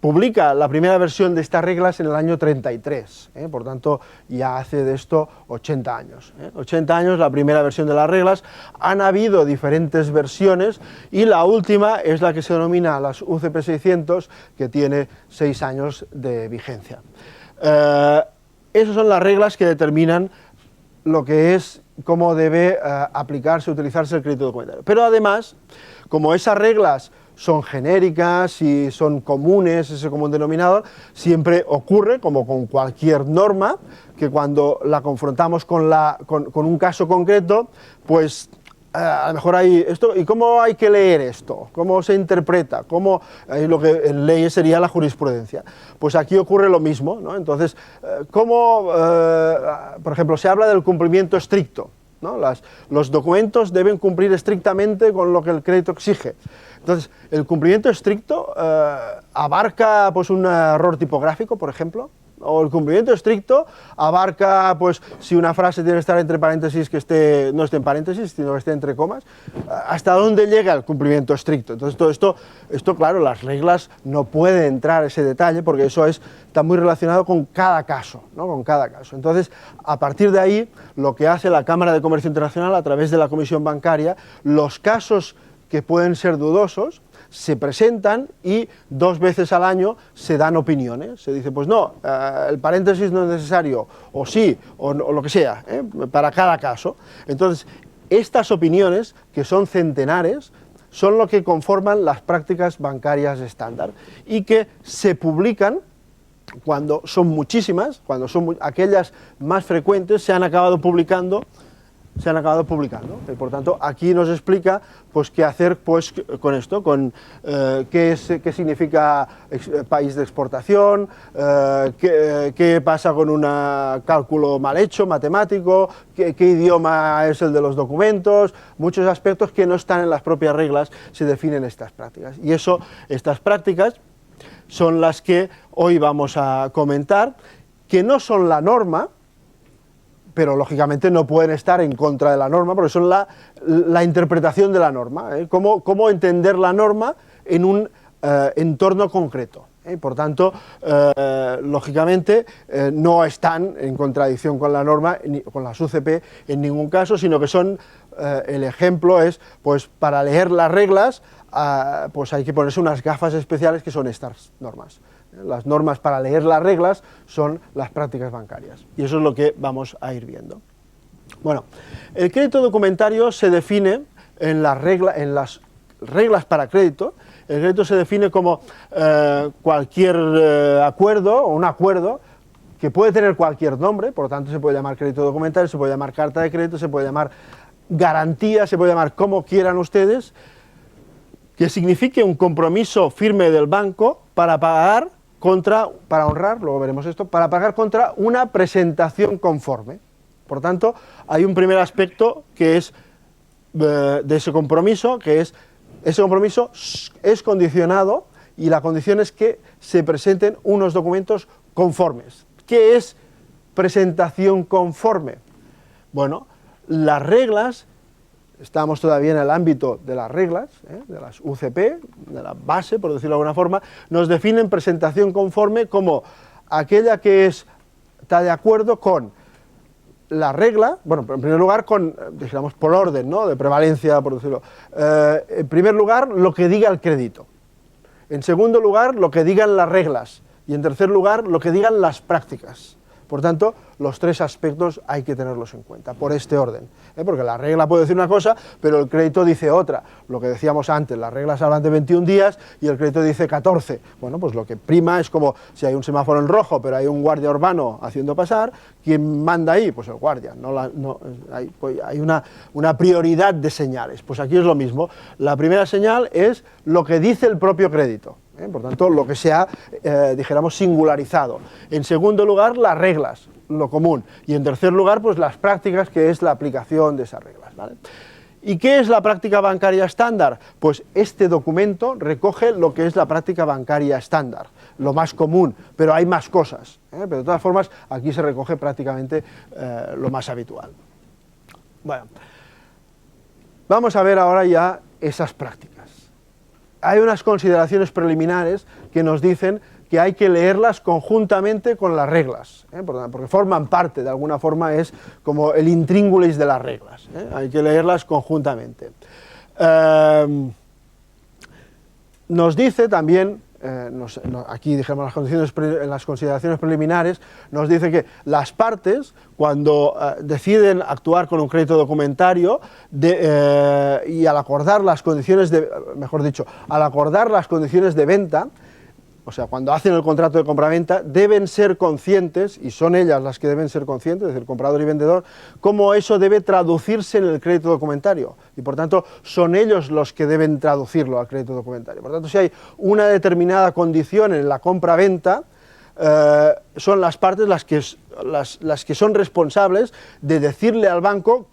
publica la primera versión de estas reglas en el año 33, por tanto ya hace de esto 80 años. 80 años la primera versión de las reglas. Han habido diferentes versiones y la última es la que se denomina las UCP 600, que tiene 6 años de vigencia. Esas son las reglas que determinan lo que es, cómo debe aplicarse, utilizarse el crédito documentario. Pero además, como esas reglas son genéricas y son comunes, ese común denominador, siempre ocurre, como con cualquier norma, que cuando la confrontamos con un caso concreto, pues a lo mejor hay esto, ¿y cómo hay que leer esto? ¿Cómo se interpreta? ¿Cómo, lo que en leyes sería la jurisprudencia? Pues aquí ocurre lo mismo, ¿no? Entonces, ¿cómo, por ejemplo, se habla del cumplimiento estricto, ¿no? Los documentos deben cumplir estrictamente con lo que el crédito exige. Entonces, el cumplimiento estricto abarca pues un error tipográfico, por ejemplo, o el cumplimiento estricto abarca, pues, si una frase tiene que estar entre paréntesis, que no esté en paréntesis, sino que esté entre comas. ¿Hasta dónde llega el cumplimiento estricto? Entonces, todo esto, claro, las reglas no pueden entrar ese detalle, porque eso está muy relacionado con cada caso, ¿no? Con cada caso. Entonces, a partir de ahí, lo que hace la Cámara de Comercio Internacional, a través de la Comisión Bancaria, los casos que pueden ser dudosos, se presentan y 2 veces al año se dan opiniones. Se dice, pues no, el paréntesis no es necesario, o sí, o lo que sea, para cada caso. Entonces, estas opiniones, que son centenares, son lo que conforman las prácticas bancarias estándar y que se publican cuando son muchísimas, cuando son aquellas más frecuentes, se han acabado publicando. Y por tanto, aquí nos explica pues qué hacer pues con esto, con qué significa país de exportación, qué pasa con un cálculo mal hecho, matemático, qué idioma es el de los documentos. Muchos aspectos que no están en las propias reglas se definen estas prácticas. Y estas prácticas son las que hoy vamos a comentar, que no son la norma, pero lógicamente no pueden estar en contra de la norma, porque son la interpretación de la norma, cómo entender la norma en un entorno concreto. Por tanto, lógicamente, no están en contradicción con la norma, ni con las UCP en ningún caso, sino que son, el ejemplo es, pues para leer las reglas, pues hay que ponerse unas gafas especiales, que son estas normas. Las normas para leer las reglas son las prácticas bancarias, y eso es lo que vamos a ir viendo. Bueno, el crédito documentario se define en las reglas para crédito. El crédito se define como cualquier acuerdo, o un acuerdo que puede tener cualquier nombre, por lo tanto se puede llamar crédito documentario, se puede llamar carta de crédito, se puede llamar garantía, se puede llamar como quieran ustedes, que signifique un compromiso firme del banco para pagar para honrar, luego veremos esto, para pagar contra una presentación conforme. Por tanto, hay un primer aspecto que es de ese compromiso, que es, ese compromiso es condicionado, y la condición es que se presenten unos documentos conformes. ¿Qué es presentación conforme? Bueno, las reglas, estamos todavía en el ámbito de las reglas, de las UCP, de la base, por decirlo de alguna forma, nos definen presentación conforme como aquella que está de acuerdo con la regla, bueno, en primer lugar, digamos, por orden, ¿no?, de prevalencia, por decirlo. En primer lugar, lo que diga el crédito. En segundo lugar, lo que digan las reglas. Y en tercer lugar, lo que digan las prácticas. Por tanto, los tres aspectos hay que tenerlos en cuenta, por este orden, porque la regla puede decir una cosa, pero el crédito dice otra. Lo que decíamos antes, las reglas hablan de 21 días y el crédito dice 14. Bueno, pues lo que prima es como si hay un semáforo en rojo, pero hay un guardia urbano haciendo pasar, ¿quién manda ahí? Pues el guardia, hay una prioridad de señales. Pues aquí es lo mismo, la primera señal es lo que dice el propio crédito. Por tanto, lo que se ha, dijéramos, singularizado. En segundo lugar, las reglas, lo común. Y en tercer lugar, pues las prácticas, que es la aplicación de esas reglas, ¿vale? ¿Y qué es la práctica bancaria estándar? Pues este documento recoge lo que es la práctica bancaria estándar, lo más común, pero hay más cosas, pero de todas formas aquí se recoge prácticamente lo más habitual. Bueno, vamos a ver ahora ya esas prácticas. Hay unas consideraciones preliminares que nos dicen que hay que leerlas conjuntamente con las reglas, porque forman parte, de alguna forma es como el intríngulis de las reglas, hay que leerlas conjuntamente. Nos dice también, aquí dijimos en las consideraciones preliminares, nos dice que las partes, cuando deciden actuar con un crédito documentario y al acordar las condiciones al acordar las condiciones de venta, o sea, cuando hacen el contrato de compraventa, deben ser conscientes, y son ellas las que deben ser conscientes, es decir, comprador y vendedor, cómo eso debe traducirse en el crédito documentario. Y por tanto, son ellos los que deben traducirlo al crédito documentario. Por tanto, si hay una determinada condición en la compraventa, son las partes las que son responsables de decirle al banco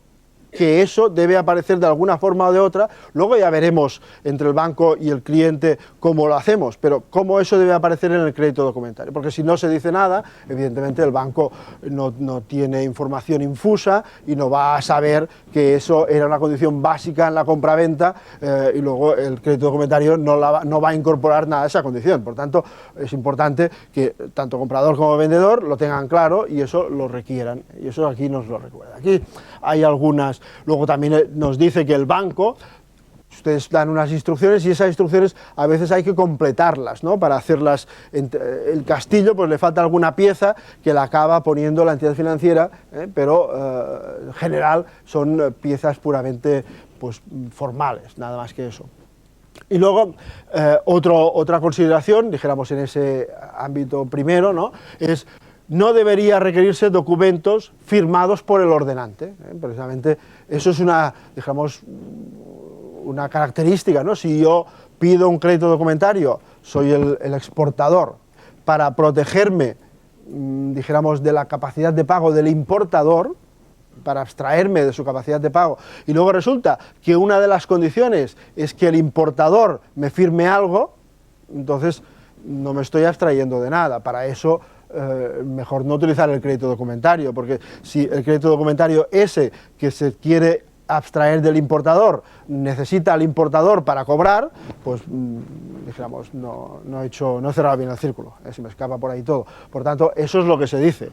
que eso debe aparecer de alguna forma o de otra. Luego ya veremos entre el banco y el cliente cómo lo hacemos, pero cómo eso debe aparecer en el crédito documentario, porque si no se dice nada, evidentemente el banco no tiene información infusa y no va a saber que eso era una condición básica en la compraventa y luego el crédito documentario no va a incorporar nada de esa condición. Por tanto, es importante que tanto comprador como vendedor lo tengan claro y eso lo requieran, y eso aquí nos lo recuerda. Aquí hay algunas. Luego también nos dice que el banco, ustedes dan unas instrucciones y esas instrucciones a veces hay que completarlas, ¿no? Para hacerlas, el castillo pues le falta alguna pieza que la acaba poniendo la entidad financiera, pero en general son piezas puramente pues, formales, nada más que eso. Y luego, otra consideración, dijéramos en ese ámbito primero, ¿no? Es no debería requerirse documentos firmados por el ordenante. Precisamente eso es una característica, ¿no? Si yo pido un crédito documentario, soy el exportador, para protegerme, dijéramos, de la capacidad de pago del importador, para abstraerme de su capacidad de pago, y luego resulta que una de las condiciones es que el importador me firme algo, entonces no me estoy abstrayendo de nada. Para eso mejor no utilizar el crédito documentario, porque si el crédito documentario ese que se quiere abstraer del importador necesita al importador para cobrar, pues dijéramos, no he cerrado bien el círculo, se me escapa por ahí todo. Por tanto, eso es lo que se dice,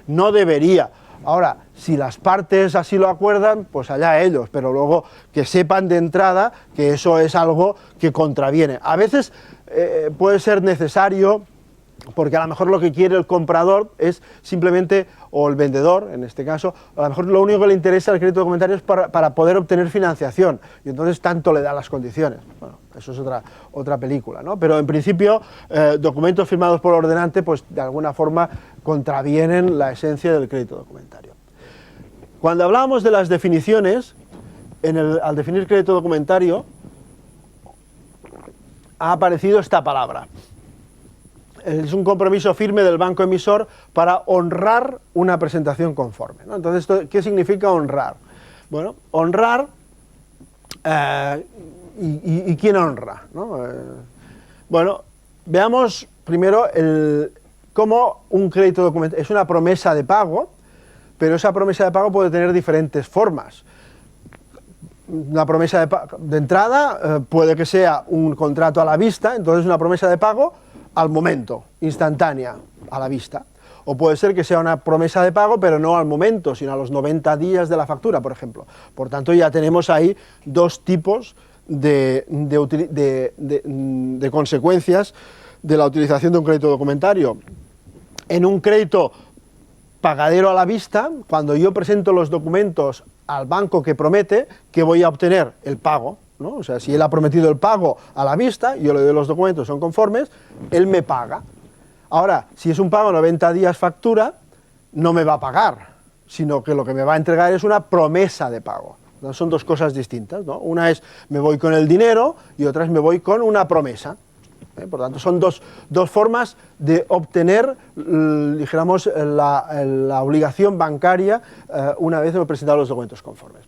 no debería. Ahora, si las partes así lo acuerdan, pues allá ellos, pero luego que sepan de entrada que eso es algo que contraviene. A veces puede ser necesario, porque a lo mejor lo que quiere el comprador es simplemente, o el vendedor en este caso, a lo mejor lo único que le interesa al crédito documentario es para poder obtener financiación, y entonces tanto le da las condiciones. Bueno, eso es otra película, ¿no? Pero en principio, documentos firmados por ordenante, pues de alguna forma contravienen la esencia del crédito documentario. Cuando hablamos de las definiciones, al definir crédito documentario, ha aparecido esta palabra. Es un compromiso firme del banco emisor para honrar una presentación conforme, ¿no? Entonces, ¿qué significa honrar? Bueno, honrar, ¿y quién honra, ¿no? Bueno, veamos primero cómo un crédito documentario es una promesa de pago, pero esa promesa de pago puede tener diferentes formas. Una promesa de entrada puede que sea un contrato a la vista, entonces una promesa de pago al momento, instantánea, a la vista. O puede ser que sea una promesa de pago, pero no al momento, sino a los 90 días de la factura, por ejemplo. Por tanto, ya tenemos ahí dos tipos de consecuencias de la utilización de un crédito documentario. En un crédito pagadero a la vista, cuando yo presento los documentos al banco que promete que voy a obtener el pago, ¿no? O sea, si él ha prometido el pago a la vista, yo le doy los documentos, son conformes, él me paga. Ahora, si es un pago 90 días factura, no me va a pagar, sino que lo que me va a entregar es una promesa de pago. Entonces, son dos cosas distintas, ¿no? Una es me voy con el dinero y otra es me voy con una promesa. Por tanto, son dos formas de obtener, dijéramos, la obligación bancaria una vez hemos presentado los documentos conformes.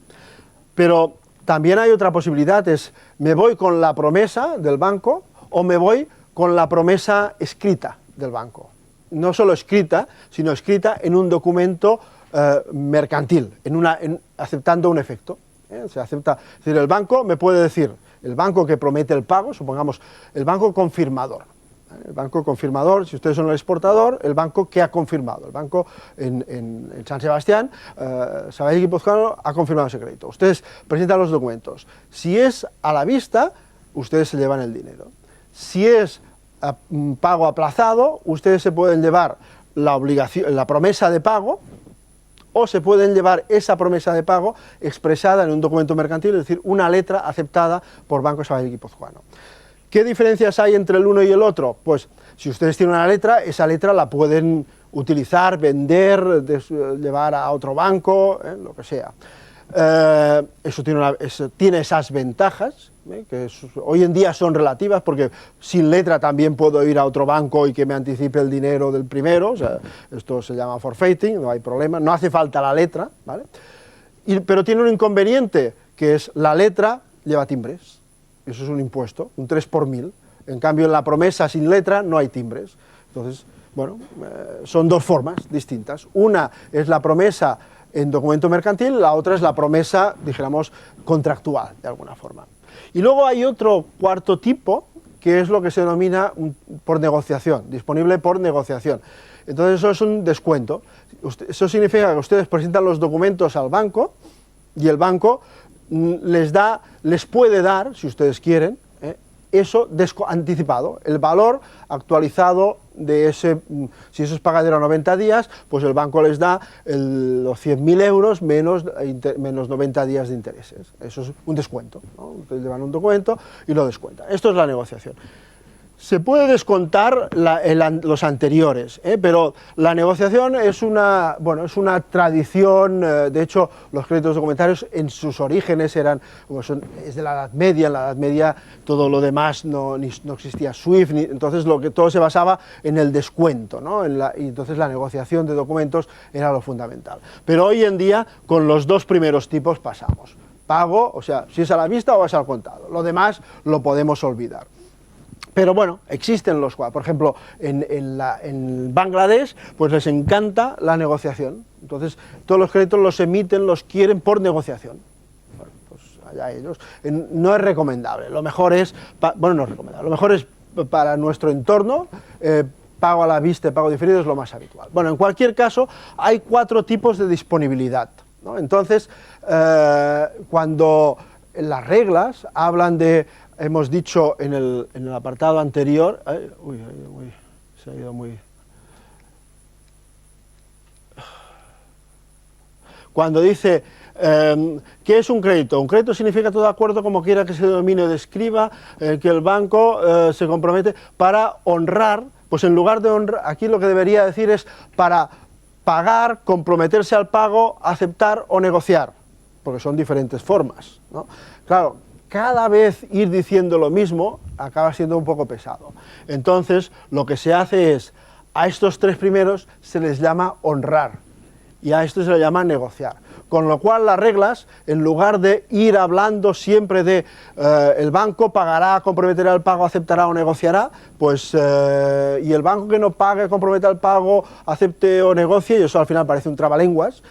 Pero también hay otra posibilidad, es me voy con la promesa del banco o me voy con la promesa escrita del banco. No solo escrita, sino escrita en un documento mercantil, aceptando un efecto. Se acepta, es decir, el banco me puede decir, el banco que promete el pago, supongamos, el banco confirmador. El banco confirmador, si ustedes son el exportador, el banco que ha confirmado. El banco en San Sebastián, Sabadell y Guipuzcoano, ha confirmado ese crédito. Ustedes presentan los documentos. Si es a la vista, ustedes se llevan el dinero. Si es pago aplazado, ustedes se pueden llevar la promesa de pago, o se pueden llevar esa promesa de pago expresada en un documento mercantil, es decir, una letra aceptada por Banco Sabadell y Guipuzcoano. ¿Qué diferencias hay entre el uno y el otro? Pues si ustedes tienen una letra, esa letra la pueden utilizar, vender, llevar a otro banco, lo que sea. Eso tiene esas ventajas, que hoy en día son relativas, porque sin letra también puedo ir a otro banco y que me anticipe el dinero del primero, o sea, esto se llama forfeiting, no hay problema, no hace falta la letra, ¿vale? Pero tiene un inconveniente, que es la letra lleva timbres, eso es un impuesto, un 3 por 1000, en cambio en la promesa sin letra no hay timbres. Entonces, bueno, son dos formas distintas, una es la promesa en documento mercantil, la otra es la promesa, dijéramos, contractual, de alguna forma. Y luego hay otro cuarto tipo, que es lo que se denomina por negociación, disponible por negociación. Entonces eso es un descuento. Eso significa que ustedes presentan los documentos al banco y el banco les puede dar, si ustedes quieren, eso anticipado, el valor actualizado de ese, si eso es pagadero a 90 días, pues el banco les da los 100.000 euros menos 90 días de intereses. Eso es un descuento, ¿no? Ustedes llevan un documento y lo descuentan. Esto es la negociación. Se puede descontar los anteriores, pero la negociación es una tradición. De hecho, los créditos documentarios en sus orígenes es de la Edad Media. En la Edad Media todo lo demás no existía SWIFT, entonces todo se basaba en el descuento, ¿no? Y entonces la negociación de documentos era lo fundamental. Pero hoy en día con los dos primeros tipos pasamos. Pago, o sea, si es a la vista o es al contado. Lo demás lo podemos olvidar. Pero bueno, existen los cuatro. Por ejemplo, en Bangladesh, pues les encanta la negociación. Entonces, todos los créditos los emiten, los quieren por negociación. Bueno, pues allá ellos. No es recomendable. Lo mejor es, no es recomendable. Lo mejor es para nuestro entorno, pago a la vista y pago diferido es lo más habitual. Bueno, en cualquier caso, hay 4 tipos de disponibilidad, ¿no? Entonces, cuando las reglas hablan de, hemos dicho en el apartado anterior, se ha ido muy... Cuando dice, ¿qué es un crédito? Un crédito significa todo acuerdo, como quiera que se denomine o describa, que el banco se compromete para honrar, pues en lugar de honrar, aquí lo que debería decir es para pagar, comprometerse al pago, aceptar o negociar, porque son diferentes formas, ¿no? Claro, cada vez ir diciendo lo mismo acaba siendo un poco pesado. Entonces, lo que se hace es, a estos 3 primeros se les llama honrar, y a esto se le llama negociar. Con lo cual las reglas, en lugar de ir hablando siempre de el banco pagará, comprometerá el pago, aceptará o negociará, pues y el banco que no pague, comprometa el pago, acepte o negocie, y eso al final parece un trabalenguas,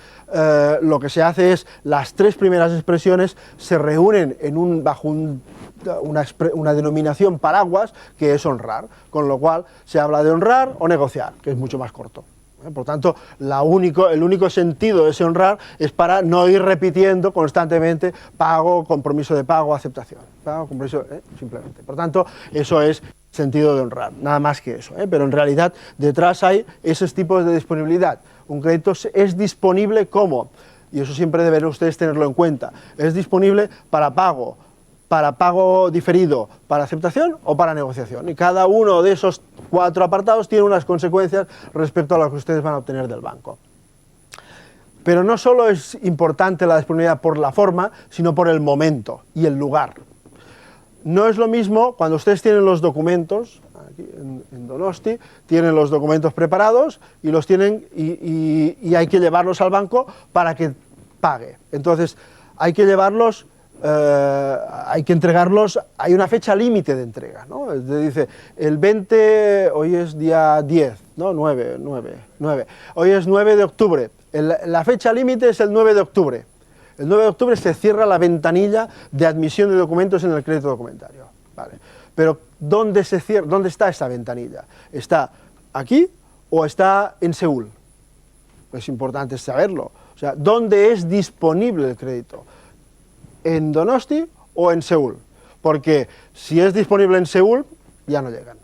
lo que se hace es, las 3 primeras expresiones se reúnen bajo una denominación paraguas, que es honrar, con lo cual se habla de honrar o negociar, que es mucho más corto. Por tanto, el único sentido de ese honrar es para no ir repitiendo constantemente pago, compromiso de pago, aceptación. Pago, compromiso, simplemente. Por tanto, eso es sentido de honrar, nada más que eso, pero en realidad detrás hay esos tipos de disponibilidad. Un crédito es disponible como, y eso siempre deberán ustedes tenerlo en cuenta, es disponible para pago diferido, para aceptación o para negociación. Y cada uno de esos 4 apartados tiene unas consecuencias respecto a lo que ustedes van a obtener del banco. Pero no solo es importante la disponibilidad por la forma, sino por el momento y el lugar. No es lo mismo cuando ustedes tienen los documentos, aquí en Donosti, tienen los documentos preparados y los tienen y hay que llevarlos al banco para que pague. Entonces, hay que llevarlos, hay que entregarlos, hay una fecha límite de entrega, ¿no? Dice, el 20, hoy es día 10, ¿no? 9, hoy es 9 de octubre, la fecha límite es el 9 de octubre. El 9 de octubre se cierra la ventanilla de admisión de documentos en el crédito documentario. Vale. Pero ¿dónde está esta ventanilla? ¿Está aquí o está en Seúl? Es importante saberlo. O sea, ¿dónde es disponible el crédito? ¿En Donosti o en Seúl? Porque si es disponible en Seúl, ya no llegan.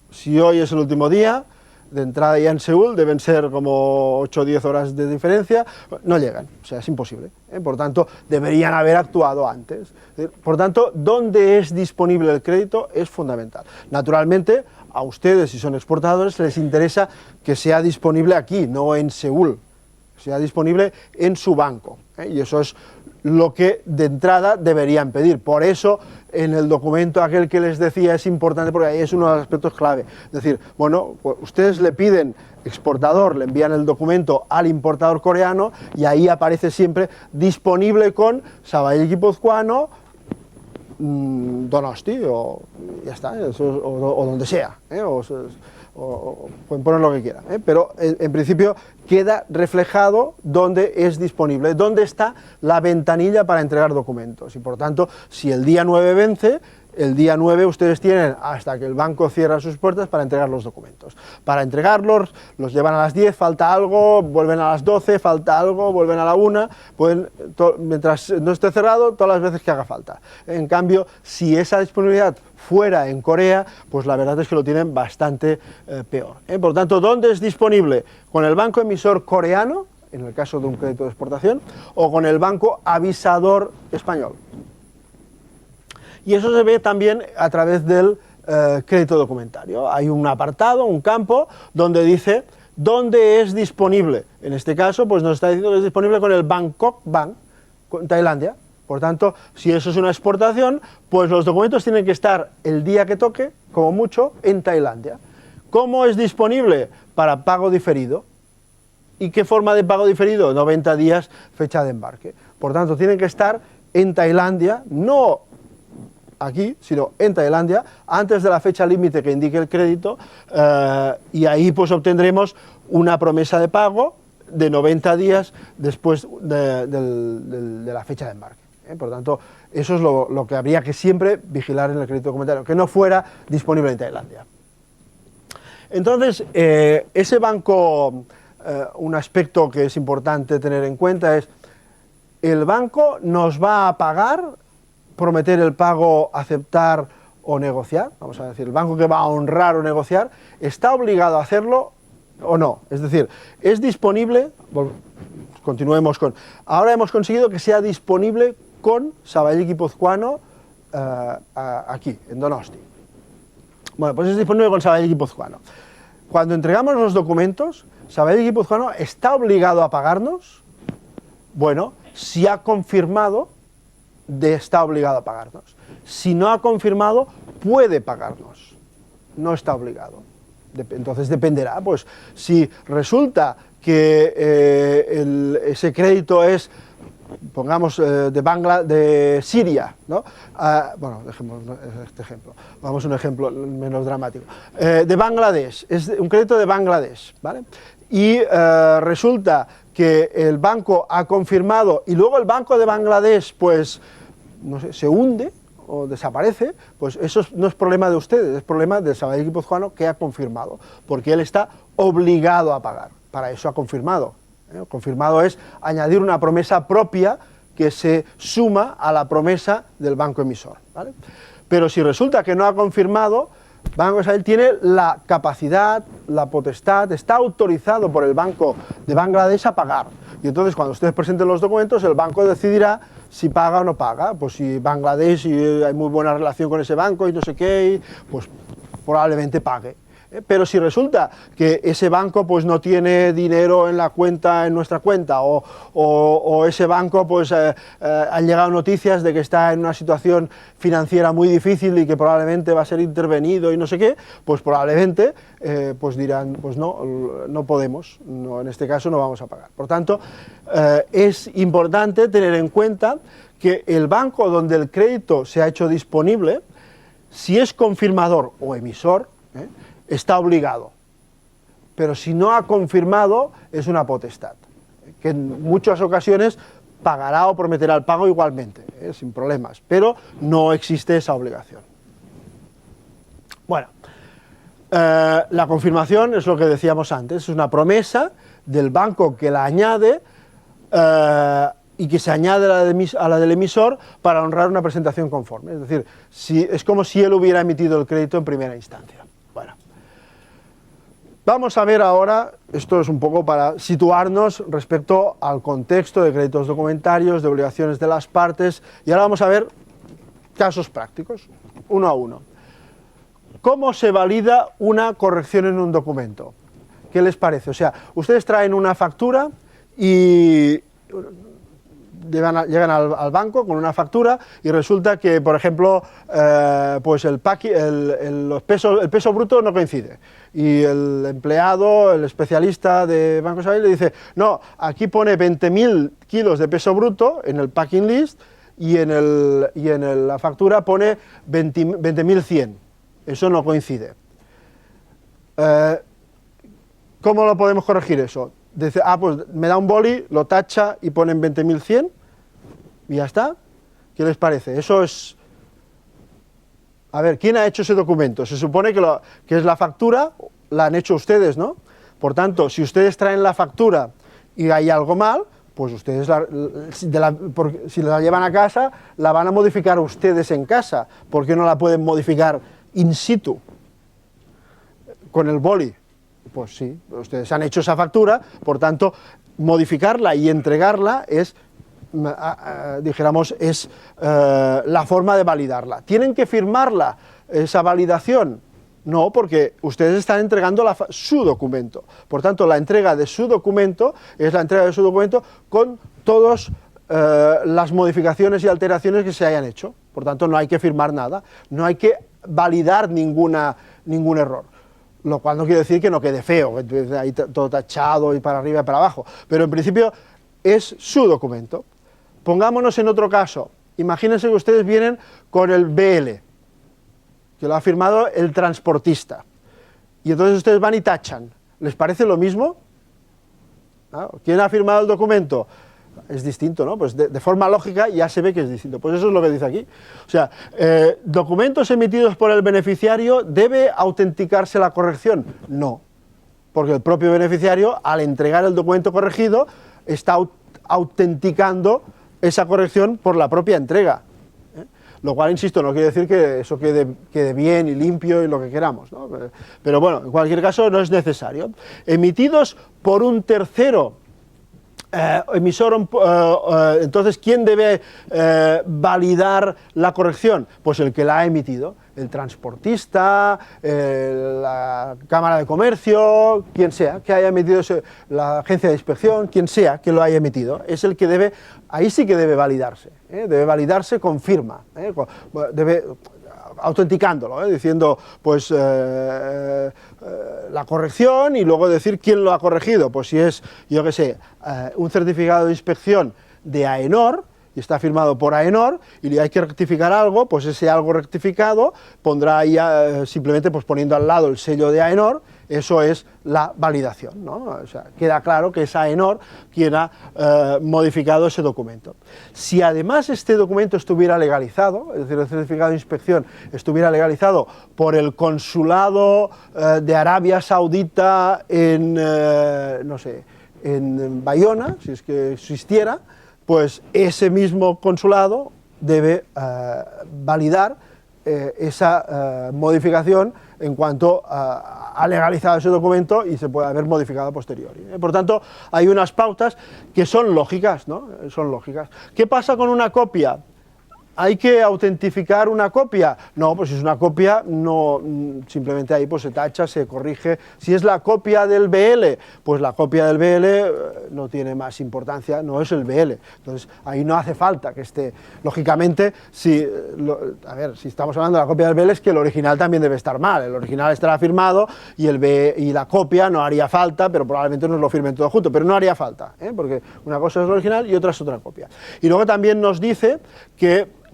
Si hoy es el último día de entrada ya en Seúl, deben ser como 8 o 10 horas de diferencia, no llegan, o sea, es imposible. Por tanto, deberían haber actuado antes. Por tanto, ¿dónde es disponible el crédito? Es fundamental. Naturalmente, a ustedes, si son exportadores, les interesa que sea disponible aquí, no en Seúl, sea disponible en su banco. Y eso es lo que de entrada deberían pedir. Por eso, en el documento aquel que les decía es importante, porque ahí es uno de los aspectos clave. Es decir, bueno, pues ustedes le piden, exportador, le envían el documento al importador coreano y ahí aparece siempre disponible con Sabail Guipuzcoano, Donosti, o ya está, o donde sea, o pueden poner lo que quieran, pero en principio queda reflejado dónde es disponible, dónde está la ventanilla para entregar documentos. Y por tanto, si el día 9 vence, el día 9 ustedes tienen hasta que el banco cierra sus puertas para entregar los documentos. Para entregarlos, los llevan a las 10, falta algo, vuelven a las 12, falta algo, vuelven a la 1, pueden, mientras no esté cerrado, todas las veces que haga falta. En cambio, si esa disponibilidad fuera en Corea, pues la verdad es que lo tienen bastante peor. Por tanto, ¿dónde es disponible? ¿Con el banco emisor coreano, en el caso de un crédito de exportación, o con el banco avisador español? Y eso se ve también a través del crédito documentario. Hay un apartado, un campo, donde dice dónde es disponible. En este caso, pues nos está diciendo que es disponible con el Bangkok Bank, con Tailandia. Por tanto, si eso es una exportación, pues los documentos tienen que estar el día que toque, como mucho, en Tailandia. ¿Cómo es disponible? Para pago diferido. ¿Y qué forma de pago diferido? 90 días, fecha de embarque. Por tanto, tienen que estar en Tailandia, no aquí, sino en Tailandia, antes de la fecha límite que indique el crédito, y ahí pues obtendremos una promesa de pago de 90 días después de la fecha de embarque. Por tanto, eso es lo que habría que siempre vigilar en el crédito documentario, que no fuera disponible en Tailandia. Entonces, ese banco, un aspecto que es importante tener en cuenta es, el banco nos va a pagar, prometer el pago, aceptar o negociar, vamos a decir, el banco que va a honrar o negociar, ¿está obligado a hacerlo o no? Es decir, ¿es disponible? Continuemos con... Ahora hemos conseguido que sea disponible con Sabail Guipuzcoano aquí, en Donosti. Bueno, pues es disponible con Sabail Guipuzcoano. Cuando entregamos los documentos, ¿Sabail Guipuzcoano está obligado a pagarnos? Bueno, si ha confirmado, está obligado a pagarnos. Si no ha confirmado, puede pagarnos. No está obligado. Entonces dependerá, pues, si resulta que ese crédito es, pongamos, de Siria, ¿no? Bueno, dejemos este ejemplo. Vamos a un ejemplo menos dramático. De Bangladesh, es un crédito de Bangladesh, ¿vale? Y resulta que el banco ha confirmado y luego el banco de Bangladesh, pues, no sé, se hunde o desaparece, pues eso no es problema de ustedes, es problema del Sabail Guipuzcoano que ha confirmado, porque él está obligado a pagar, para eso ha confirmado. Confirmado es añadir una promesa propia que se suma a la promesa del banco emisor, ¿vale? Pero si resulta que no ha confirmado, Banco de Sabadell tiene la capacidad, la potestad, está autorizado por el Banco de Bangladesh a pagar. Y entonces cuando ustedes presenten los documentos, el banco decidirá si paga o no paga. Pues si Bangladesh, si hay muy buena relación con ese banco y no sé qué, pues probablemente pague. Pero si resulta que ese banco pues no tiene dinero en la cuenta, en nuestra cuenta, o ese banco pues han llegado noticias de que está en una situación financiera muy difícil y que probablemente va a ser intervenido y no sé qué, pues probablemente pues dirán, pues no podemos, no, en este caso no vamos a pagar. Por tanto, es importante tener en cuenta que el banco donde el crédito se ha hecho disponible, si es confirmador o emisor, está obligado, pero si no ha confirmado es una potestad, que en muchas ocasiones pagará o prometerá el pago igualmente, sin problemas, pero no existe esa obligación. Bueno, la confirmación es lo que decíamos antes, es una promesa del banco que la añade y que se añade a la del emisor para honrar una presentación conforme, es decir, es como si él hubiera emitido el crédito en primera instancia. Bueno. Vamos a ver ahora, esto es un poco para situarnos respecto al contexto de créditos documentarios, de obligaciones de las partes, y ahora vamos a ver casos prácticos, uno a uno. ¿Cómo se valida una corrección en un documento? ¿Qué les parece? O sea, ustedes traen una factura y llegan al banco con una factura y resulta que, por ejemplo, pues el peso bruto no coincide. Y el empleado, el especialista de Banco Sabadell le dice, no, aquí pone 20.000 kilos de peso bruto en el packing list y en la factura pone 20.100. Eso no coincide. ¿Cómo lo podemos corregir eso? Dice, pues me da un boli, lo tacha y ponen 20.100 y ya está. ¿Qué les parece? Eso es... A ver, ¿quién ha hecho ese documento? Se supone que es la factura, la han hecho ustedes, ¿no? Por tanto, si ustedes traen la factura y hay algo mal, pues ustedes, si la llevan a casa, la van a modificar ustedes en casa. ¿Por qué no la pueden modificar in situ? Con el boli. Pues sí, ustedes han hecho esa factura, por tanto, modificarla y entregarla es, dijéramos, es la forma de validarla. ¿Tienen que firmarla, esa validación? No, porque ustedes están entregando su documento. Por tanto, la entrega de su documento es la entrega de su documento con todas las modificaciones y alteraciones que se hayan hecho. Por tanto, no hay que firmar nada, no hay que validar ningún error. Lo cual no quiere decir que no quede feo, ahí todo tachado y para arriba y para abajo, pero en principio es su documento. Pongámonos en otro caso, imagínense que ustedes vienen con el BL, que lo ha firmado el transportista, y entonces ustedes van y tachan. ¿Les parece lo mismo? ¿Quién ha firmado el documento? Es distinto, ¿no? Pues de forma lógica ya se ve que es distinto. Pues eso es lo que dice aquí. O sea, documentos emitidos por el beneficiario, ¿debe autenticarse la corrección? No, porque el propio beneficiario, al entregar el documento corregido, está autenticando esa corrección por la propia entrega. Lo cual, insisto, no quiere decir que eso quede bien y limpio y lo que queramos, ¿no? Pero bueno, en cualquier caso no es necesario. Emitidos por un tercero, emisor, entonces, ¿quién debe validar la corrección? Pues el que la ha emitido, el transportista, la Cámara de Comercio, quien sea, que haya emitido la agencia de inspección, quien sea que lo haya emitido, es el que debe, ahí sí que debe validarse, debe validarse con firma, debe autenticándolo, diciendo pues la corrección y luego decir quién lo ha corregido, pues si es, yo qué sé, un certificado de inspección de AENOR y está firmado por AENOR y hay que rectificar algo, pues ese algo rectificado pondrá ahí simplemente pues poniendo al lado el sello de AENOR, eso es la validación, ¿no? O sea, queda claro que es AENOR quien ha modificado ese documento. Si además este documento estuviera legalizado, es decir, el certificado de inspección estuviera legalizado por el consulado de Arabia Saudita en, no sé, en Bayona, si es que existiera, pues ese mismo consulado debe validar esa modificación en cuanto ha legalizado ese documento y se puede haber modificado a posteriori. Por tanto, hay unas pautas que son lógicas, ¿no? Son lógicas. ¿Qué pasa con una copia? ¿Hay que autentificar una copia? No, pues si es una copia, no, simplemente ahí pues se tacha, se corrige. Si es la copia del BL, pues la copia del BL no tiene más importancia, no es el BL. Entonces ahí no hace falta que esté. Lógicamente, si estamos hablando de la copia del BL, es que el original también debe estar mal. El original estará firmado y la copia no haría falta, pero probablemente nos lo firmen todo junto, pero no haría falta, porque una cosa es el original y otra es otra copia. Y luego también nos dice que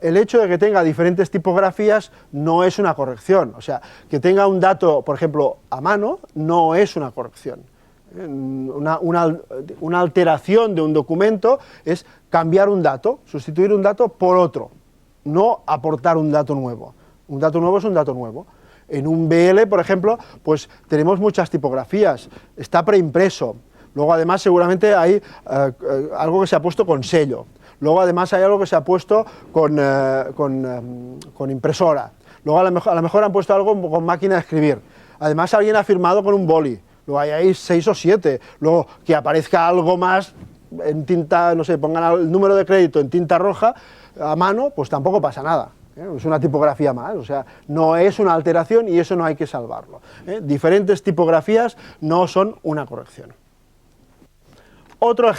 el hecho de que tenga diferentes tipografías no es una corrección, o sea, que tenga un dato, por ejemplo, a mano, no es una corrección. Una alteración de un documento es cambiar un dato, sustituir un dato por otro, no aportar un dato nuevo. Un dato nuevo es un dato nuevo. En un BL, por ejemplo, pues tenemos muchas tipografías, está preimpreso, luego además seguramente hay algo que se ha puesto con sello. Luego además hay algo que se ha puesto con impresora. Luego a lo mejor han puesto algo con máquina de escribir. Además alguien ha firmado con un boli. Luego hay 6 o 7. Luego que aparezca algo más en tinta, no sé, pongan el número de crédito en tinta roja a mano, pues tampoco pasa nada. Es una tipografía más, o sea, no es una alteración y eso no hay que salvarlo. Diferentes tipografías no son una corrección. Otro ejemplo.